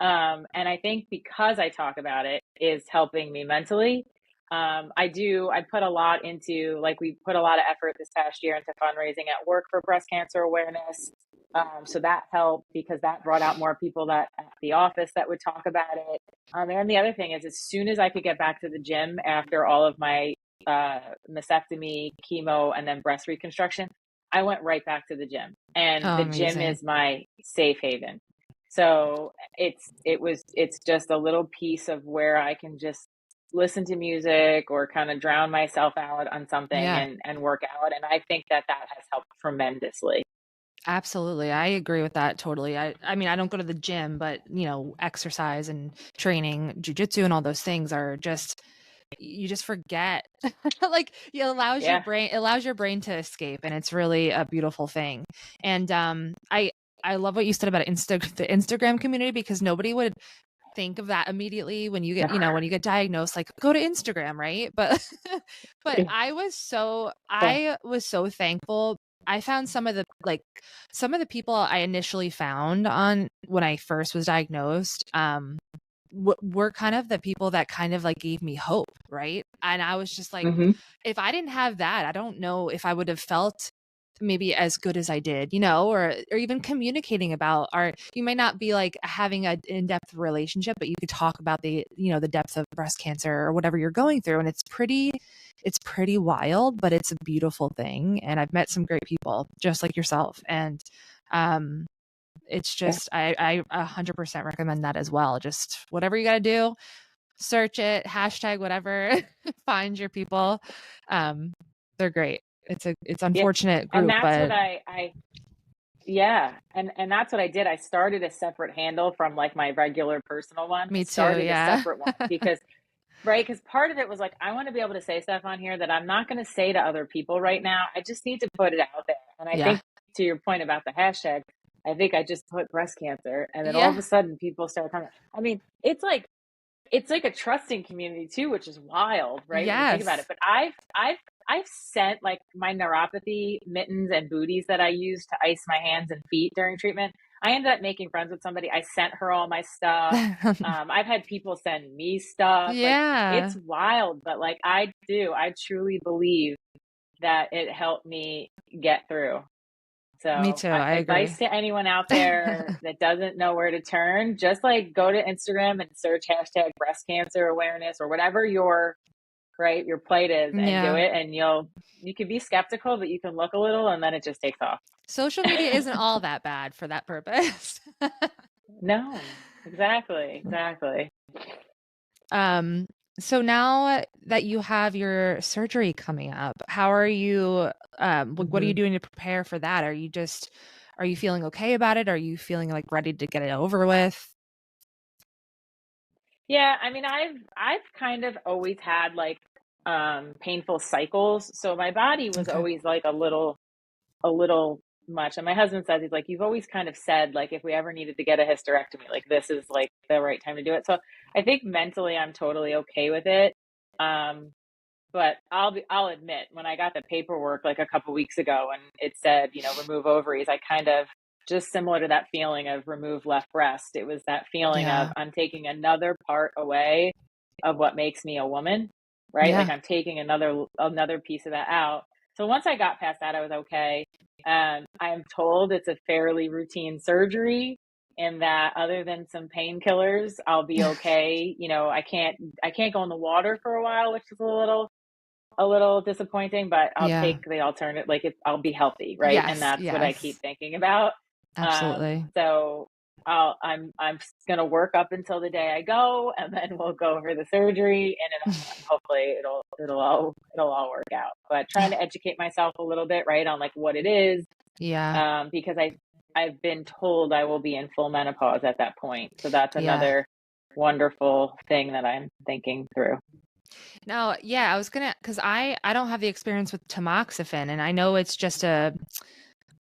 And I think because I talk about it is helping me mentally. I put a lot into, like, we put a lot of effort this past year into fundraising at work for breast cancer awareness. So that helped because that brought out more people that at the office that would talk about it. And then the other thing is, as soon as I could get back to the gym after all of my mastectomy, chemo, and then breast reconstruction, I went right back to the gym. And Oh, the gym amazing. is my safe haven. So it's just a little piece of where I can just listen to music or kind of drown myself out on something Yeah. and work out. And I think that has helped tremendously. Absolutely. I agree with that totally. I mean, I don't go to the gym, but, exercise and training, jujitsu and all those things are just, you just forget. Like, Yeah. it allows your brain to escape, and it's really a beautiful thing. And I love what you said about the Instagram community, because nobody would think of that immediately when you get, No. when you get diagnosed, like, go to Instagram, right? But but Yeah. I was so thankful. I found some of the people I initially found on when I first was diagnosed, were kind of the people that kind of like gave me hope, right? And I was just like, Hmm. if I didn't have that, I don't know if I would have felt maybe as good as I did, or even communicating about our, you might not be like having an in-depth relationship, but you could talk about the depth of breast cancer or whatever you're going through. And it's pretty wild, but it's a beautiful thing. And I've met some great people just like yourself. And um it's Yeah. just, I 100% recommend that as well. Just whatever you got to do, search it, hashtag whatever, find your people. Um, they're great. It's Yeah. unfortunate And group, that's what but I yeah. And that's what I did. I started a separate handle from like my regular personal one. I me too. started a Yeah. separate one because right, because part of it was like, I want to be able to say stuff on here that I'm not going to say to other people right now. I just need to put it out there. And I Yeah. think to your point about the hashtag, I think I just put breast cancer, and then all of Yeah. a sudden people start coming. I mean, it's like a trusting community too, which is wild, right? When you think about it. Yes. But I've sent like my neuropathy mittens and booties that I use to ice my hands and feet during treatment. I ended up making friends with somebody. I sent her all my stuff. I've had people send me stuff. Like, it's Yeah. wild, but like I truly believe that it helped me get through. Me So, too. I agree. advice to anyone out there that doesn't know where to turn, just like go to Instagram and search hashtag breast cancer awareness or whatever your plight is, and do Yeah. it. And you can be skeptical, but you can look a little, and then it just takes off. Social media isn't all that bad for that purpose. No, exactly, exactly. Um, so now that you have your surgery coming up, how are you, what are you Hmm. doing to prepare for that? Are you feeling okay about it? Are you feeling like ready to get it over with? Yeah, I mean, I've kind of always had like painful cycles, so my body was Okay. always like a little much. And my husband says, he's like, you've always kind of said like if we ever needed to get a hysterectomy, like this is like the right time to do it. So I think mentally I'm totally okay with it. Um, but I'll admit, when I got the paperwork like a couple weeks ago and it said, you know, remove ovaries, I kind of, just similar to that feeling of remove left breast, it was that feeling of Yeah. I'm taking another part away of what makes me a woman, right? Like Yeah. I'm taking another piece of that out. So once I got past that, I was okay. I'm told it's a fairly routine surgery and that other than some painkillers, I'll be okay. You know, I can't go in the water for a while, which is a little disappointing, but I'll Yeah. take the alternate, like, I'll be healthy, right? And Yes. that's what I keep Yes. thinking about. Absolutely. So I'm gonna work up until the day I go, and then we'll go over the surgery in and out, and hopefully it'll all work out. But trying to educate myself a little bit, right, on like what it is, Yeah. because I've been told I will be in full menopause at that point. So that's Yeah. another wonderful thing that I'm thinking through. Now, yeah, I was gonna, because I don't have the experience with tamoxifen, and I know it's just a,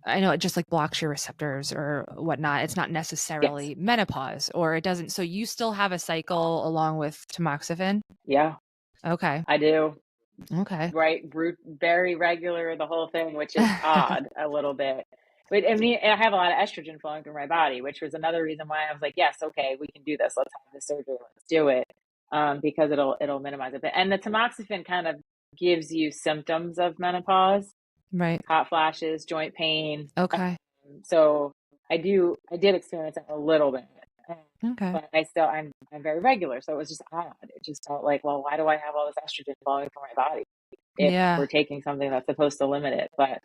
I know it just like blocks your receptors or whatnot. It's not Yes. necessarily menopause, or it doesn't. So you still have a cycle along with tamoxifen? Yeah, Okay. I do. Okay. Right, very regular, the whole thing, which is odd a little bit. But I mean, I have a lot of estrogen flowing through my body, which was another reason why I was like, yes, okay, we can do this. Let's have the surgery. Let's do it. Because it'll minimize it. And the tamoxifen kind of gives you symptoms of menopause, Right. hot flashes, joint pain. Okay. So I did experience it a little bit. Um, Okay. but I'm very regular. So it was just odd. It just felt like, well, why do I have all this estrogen flowing through my body if we're Yeah. taking something that's supposed to limit it? But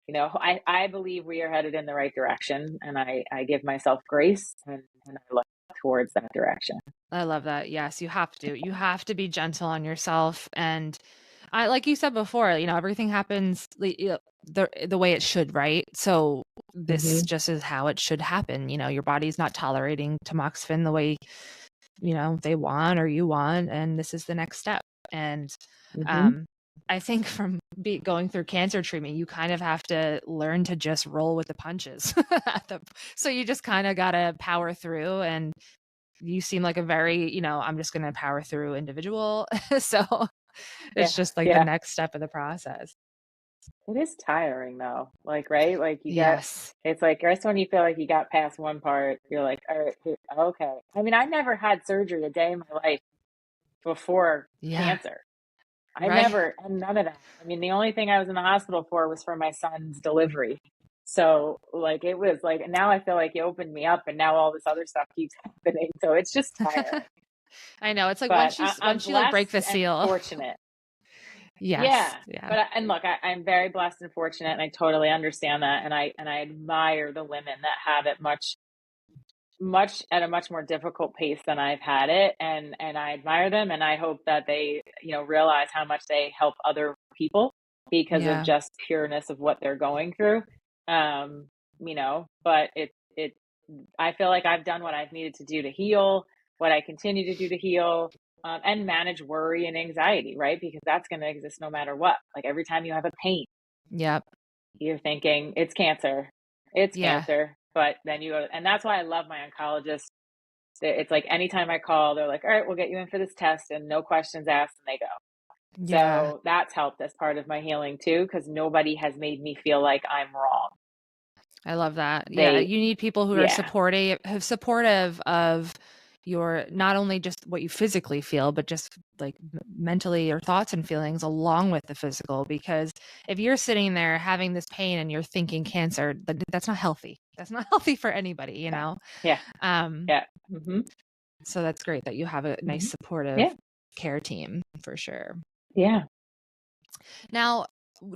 you know, I believe we are headed in the right direction, and I give myself grace, and I look towards that direction. I love that. Yes, you have to. You have to be gentle on yourself. And I, like you said before, everything happens the way it should, right? So this Hmm. just is how it should happen. Your body's not tolerating tamoxifen the way, they want or you want, and this is the next step. And Hmm. um I think from going through cancer treatment, you kind of have to learn to just roll with the punches. So you just kind of got to power through, and you seem like a very, I'm just going to power through individual. So it's Yeah, just like the yeah. next step of the process. It is tiring though. Like, right? Like you get, Yes. it's like just when you feel like you got past one part, you're like, all right, okay. I mean, I never had surgery a day in my life before Yeah. cancer. I Right. never, and none of that. I mean, the only thing I was in the hospital for was for my son's delivery. So, like, it was like, now I feel like you opened me up, and now all this other stuff keeps happening. So it's just tiring. I know. It's like But I'm once you like break blessed the and seal. fortunate. Yes. Yeah. Yeah. But and look, I'm very blessed and fortunate, and I totally understand that, and I admire the women that have it much at a much more difficult pace than I've had it, and I admire them, and I hope that they, you know, realize how much they help other people because of Yeah. just pureness of what they're going through. Um, you know, but it I feel like I've done what I've needed to do to heal, what I continue to do to heal, and manage worry and anxiety, right? Because that's going to exist no matter what. Like every time you have a pain, Yep. you're thinking it's cancer, it's Yeah. cancer. But then and that's why I love my oncologist. It's like anytime I call, they're like, all right, we'll get you in for this test and no questions asked, and they go. Yeah. So that's helped as part of my healing too, because nobody has made me feel like I'm wrong. I love that. Yeah, They, you need people who are yeah, supportive of your, not only just what you physically feel, but just like mentally your thoughts and feelings along with the physical. Because if you're sitting there having this pain and you're thinking cancer, that's not healthy. That's not healthy for anybody, you yeah, know? yeah, Um, yeah. Hmm. so that's great that you have a nice Hmm. supportive Yeah, care team for sure. yeah. Now,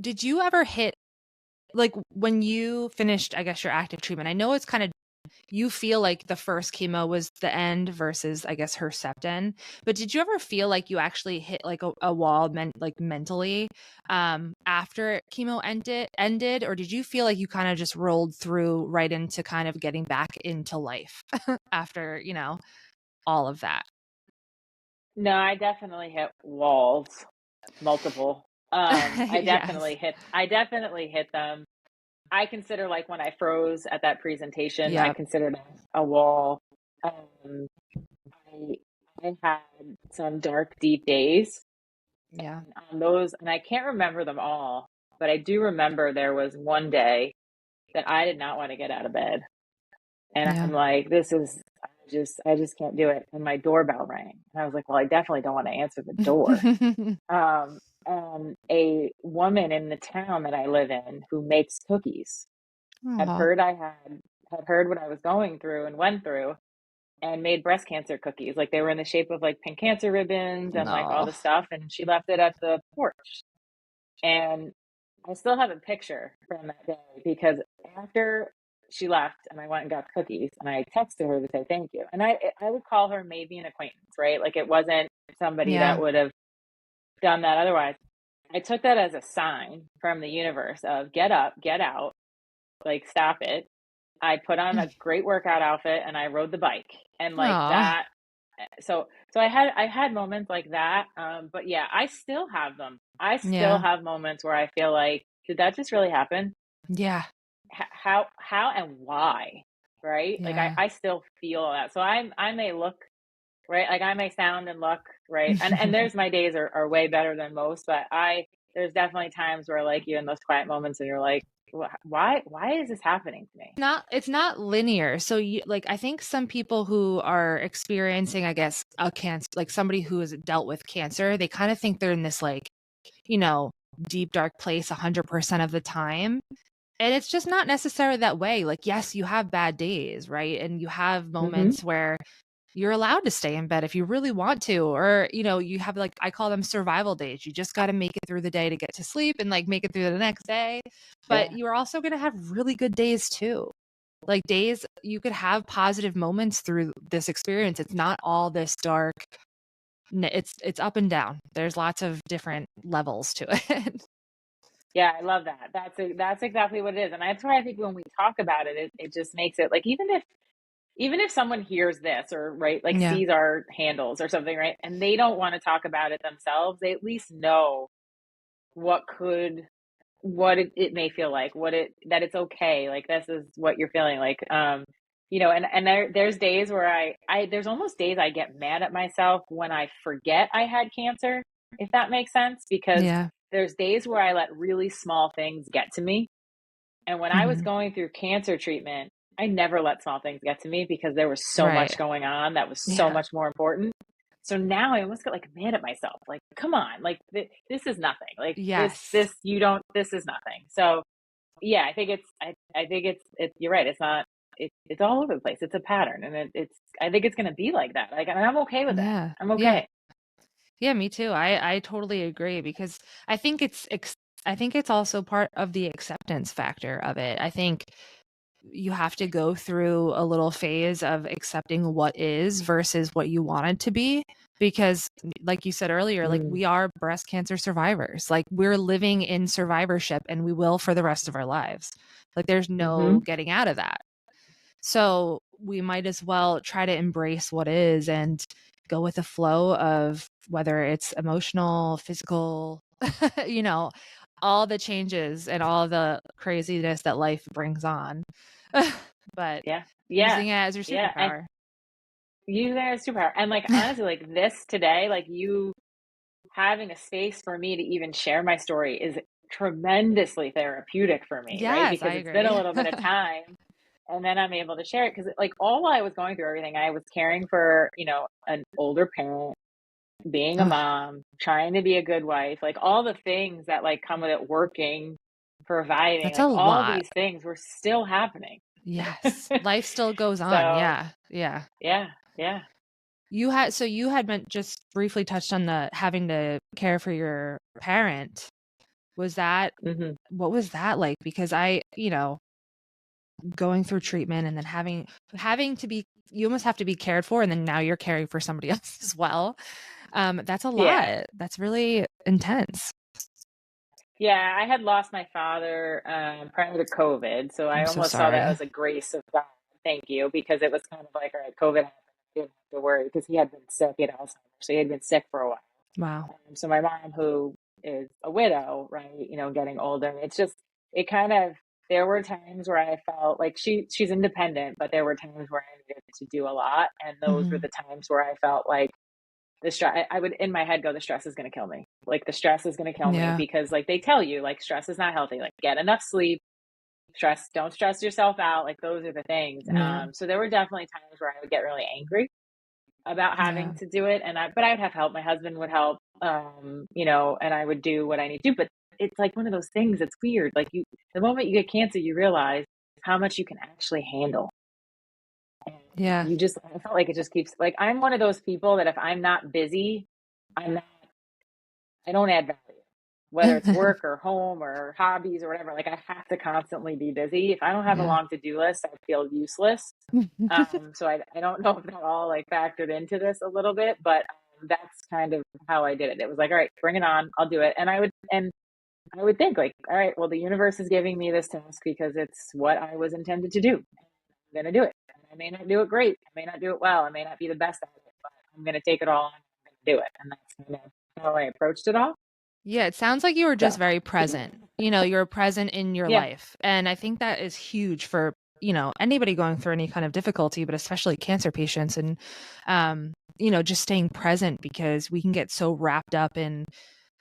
did you ever hit, like when you finished, I guess, your active treatment? I know it's kind of you feel like the first chemo was the end versus, I guess, Herceptin. But did you ever feel like you actually hit like a wall like mentally after chemo ended, or did you feel like you kind of just rolled through right into kind of getting back into life after, all of that? No, I definitely hit walls, multiple. Yes. I definitely hit them. I consider like when I froze at that presentation, I Yep. consider that a wall. Um, I I had some dark, deep days, Yeah. and on those, and I can't remember them all, but I do remember there was one day that I did not want to get out of bed, and Yeah. I'm like, I just can't do it. And my doorbell rang, and I was like, well, I definitely don't want to answer the door. And a woman in the town that I live in who makes cookies had Aw. heard had heard what I was going through and went through, and made breast cancer cookies. Like they were in the shape of like pink cancer ribbons and like all No. the stuff. And she left it at the porch. And I still have a picture from that day because after she left and I went and got cookies and I texted her to say thank you. And I would call her maybe an acquaintance, right? Like it wasn't somebody that Yeah. would have done that otherwise. I took that as a sign from the universe of get up, get out, like stop it. I put on a great workout outfit and I rode the bike and like Aw. that. So I had moments like that. But yeah, I still have them. I still Yeah. have moments where I feel like, did that just really happen? Yeah. How and why? Right? Like Yeah. I still feel that. So I may look right, like I may sound and look right, and there's my days are way better than most, but I there's definitely times where like you in those quiet moments and you're like, why is this happening to me? It's not linear. So you like I think some people who are experiencing, I guess, a cancer, like somebody who has dealt with cancer, they kind of think they're in this like, you know, deep dark place 100% of the time. And it's just not necessarily that way. Like, yes, you have bad days, right? And you have Mm-hmm. moments where you're allowed to stay in bed if you really want to, or, you have like, I call them survival days. You just got to make it through the day to get to sleep and like make it through the next day. But Yeah. you're also going to have really good days too. Like days you could have positive moments through this experience. It's not all this dark. It's up and down. There's lots of different levels to it. Yeah, I love that. That's exactly what it is. And that's why I think when we talk about it, it just makes it like even if someone hears this or right, like Yeah. sees our handles or something, right, and they don't want to talk about it themselves, they at least know what could it may feel like, what it that it's okay, like this is what you're feeling like. And there's days where I there's almost days I get mad at myself when I forget I had cancer, if that makes sense, because Yeah. there's days where I let really small things get to me. And when I was Hmm. going through cancer treatment, I never let small things get to me because there was so Right. much going on that was so Yeah. much more important. So now I almost get like mad at myself. Like, come on, like this is nothing. Like Yes. you don't, this is nothing. So yeah, I think you're right. It's not, it's all over the place. It's a pattern and I think it's going to be like that. Like, and I'm okay with that. Yeah. I'm Yeah. okay. Yeah, me too. I totally agree because I think I think it's also part of the acceptance factor of it. I think you have to go through a little phase of accepting what is versus what you want it to be because like you said earlier, like Mm, we are breast cancer survivors. Like we're living in survivorship and we will for the rest of our lives. Like there's mm-hmm. no getting out of that. So we might as well try to embrace what is and go with the flow of whether it's emotional, physical, you know, all the changes and all the craziness that life brings on. But Yeah. Yeah. using it as your Yeah. And superpower. using that as superpower. And like, honestly, like this today, like you having a space for me to even share my story is tremendously therapeutic for me, right? Yes, I Because it's been a agree. little bit of time and then I'm able to share it because like all while I was going through everything, I was caring for, an older parent, being a Ugh, mom, trying to be a good wife, like all the things that like come with it, working, providing, that's a like all lot. these things were still happening. Yes. Life still goes on. So Yeah. Yeah. yeah, yeah. You had meant just briefly touched on the having to care for your parent. Was that Hmm. what was that like? Because going through treatment and then having to be, you almost have to be cared for, and then now you're caring for somebody else as well. That's a Yeah. lot. That's really intense. Yeah, I had lost my father prior to COVID, so I I'm so almost saw that sorry. as a grace of God. Thank you, because it was kind of like, all right, COVID happened. I didn't have to worry because he had been sick, he had Alzheimer's, so he had been sick for a while. Wow. So my mom, who is a widow, right, getting older, it's just it kind of there were times where I felt like she's independent, but there were times where I needed to do a lot, and those were Hmm. the times where I felt like the stress. I would in my head go, the stress is going to kill me. Like the stress is going to kill me Yeah. because like they tell you like stress is not healthy. Like get enough sleep. Don't stress yourself out. Like those are the things. Yeah. So there were definitely times where I would get really angry about having Yeah. to do it, but I would have help. My husband would help, and I would do what I need to do. But it's like one of those things. It's weird. Like the moment you get cancer, you realize how much you can actually handle. And Yeah. I felt like it just keeps like I'm one of those people that if I'm not busy, I'm not I don't add value. Whether it's work or home or hobbies or whatever, like I have to constantly be busy. If I don't have a Yeah. long to-do list, I feel useless. So I don't know if that all like factored into this a little bit, but that's kind of how I did it. It was like, all right, bring it on, I'll do it. And I would think like, all right, well, the universe is giving me this task because it's what I was intended to do. I'm gonna do it. And I may not do it great, I may not do it well, I may not be the best at it, but I'm gonna take it all on. I'm gonna do it, and that's kind of how I approached it all. Yeah, it sounds like you were just So very present. You were present in your yeah, life. And I think that is huge for, anybody going through any kind of difficulty, but especially cancer patients. And, just staying present, because we can get so wrapped up in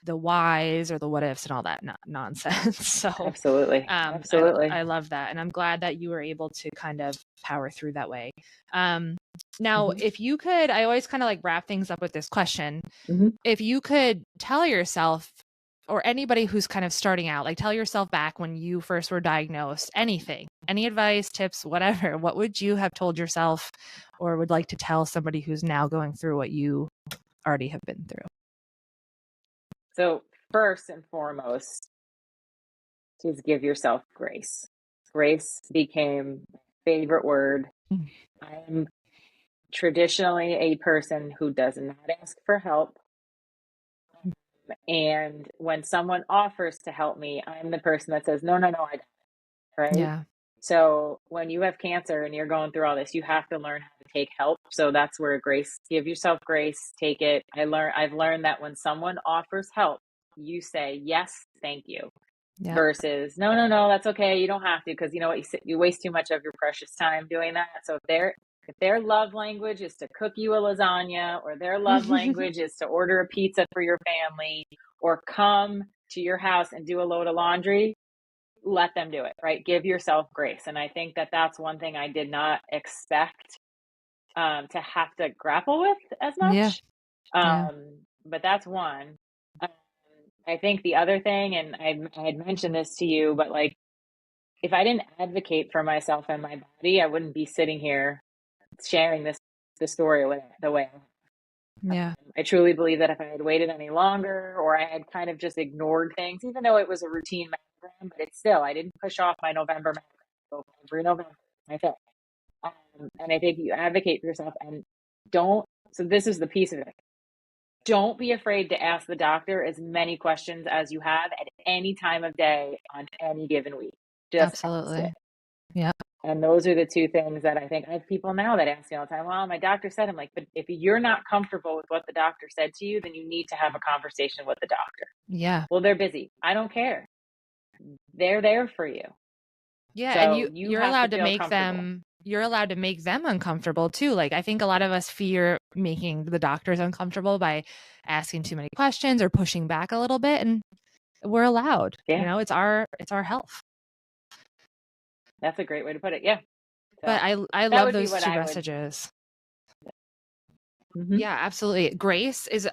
the whys or the what ifs and all that nonsense. So, absolutely, absolutely. I love that. And I'm glad that you were able to kind of power through that way. Um, Now, Hmm. if you could, I always kind of like wrap things up with this question. Hmm. If you could tell yourself, or anybody who's kind of starting out, like tell yourself back when you first were diagnosed, anything, any advice, tips, whatever, what would you have told yourself or would like to tell somebody who's now going through what you already have been through? So first and foremost, just give yourself grace. Grace became my favorite word. Mm. I'm traditionally a person who does not ask for help. And when someone offers to help me, I'm the person that says, no, no, no, I got it. Right. Yeah. So when you have cancer and you're going through all this, you have to learn how to take help. So that's where give yourself grace, take it. I've learned that when someone offers help, you say, yes, thank you, Yeah. versus no, no, no, that's okay. You don't have to, because you know what, you waste too much of your precious time doing that. So if their love language is to cook you a lasagna, or their love language is to order a pizza for your family, or come to your house and do a load of laundry, let them do it, right? Give yourself grace. And I think that that's one thing I did not expect to have to grapple with as Yeah. much. Yeah. But that's one. Um, I think the other thing, and I had mentioned this to you, but like if I didn't advocate for myself and my body, I wouldn't be sitting here sharing the story the way Yeah. I truly believe that if I had waited any longer, or I had kind of just ignored things, even though it was a routine mammogram, but it's still, I didn't push off my November mammogram. So every November, I think. And I think you advocate for yourself and don't. So this is the piece of it. Don't be afraid to ask the doctor as many questions as you have at any time of day on any given week. Just ask it. Absolutely. Yeah. And those are the two things that I think I have people now that ask me all the time. Well, my doctor said, I'm like, but if you're not comfortable with what the doctor said to you, then you need to have a conversation with the doctor. Yeah. Well, they're busy. I don't care. They're there for you. Yeah, and So you you're have to allowed to feel make comfortable. them you're allowed to make them uncomfortable too. Like I think a lot of us fear making the doctors uncomfortable by asking too many questions or pushing back a little bit, and we're allowed. Yeah, It's our health. that's a great way to put it. Yeah. But So I that love would be those what two I would. messages. Hmm. Yeah, absolutely. Grace is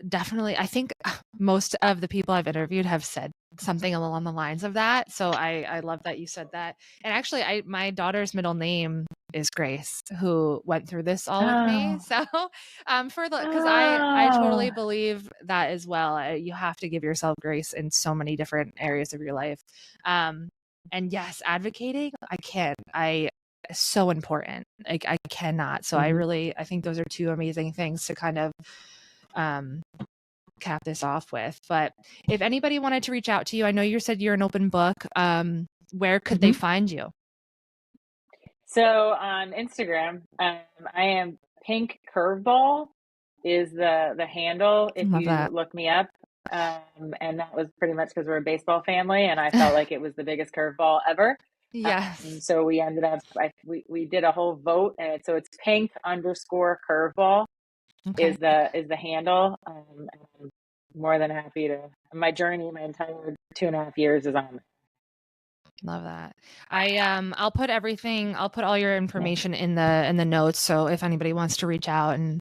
definitely, I think most of the people I've interviewed have said something along the lines of that. So I love that you said that. And actually my daughter's middle name is Grace, who went through this all with me. Oh, So because I totally oh, believe that as well. You have to give yourself grace in so many different areas of your life. Um And yes, advocating, I can't. I so important. Like I cannot. So Hmm. I think those are two amazing things to kind of um cap this off with. But if anybody wanted to reach out to you, I know you said you're an open book. Where could they Hmm. find you? So on Instagram, I am Pink Curveball is the handle if Love you that. look me up. And that was pretty much because we're a baseball family, and I felt like it was the biggest curveball ever. Yes. So we ended up, we did a whole vote, and so it's Pink underscore Curveball Okay. is the handle. And I'm more than happy to. My journey, my entire 2.5 years is on there. Love that. I'll put all your Yeah, information in the notes. So if anybody wants to reach out and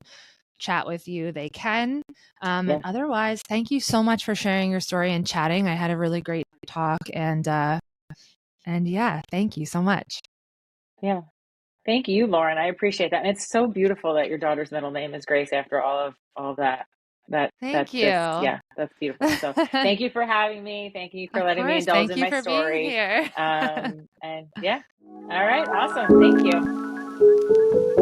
chat with you, they can. And yeah, otherwise, thank you so much for sharing your story and chatting. I had a really great talk and yeah, thank you so much. yeah. Thank you, Lauren. I appreciate that. And it's so beautiful that your daughter's middle name is Grace after all of that. Thank That's just, you. yeah, that's beautiful. So thank you for having me. Thank you for Of letting me course. indulge Thank in you my for being story. here. And yeah. All right. Awesome. Thank you.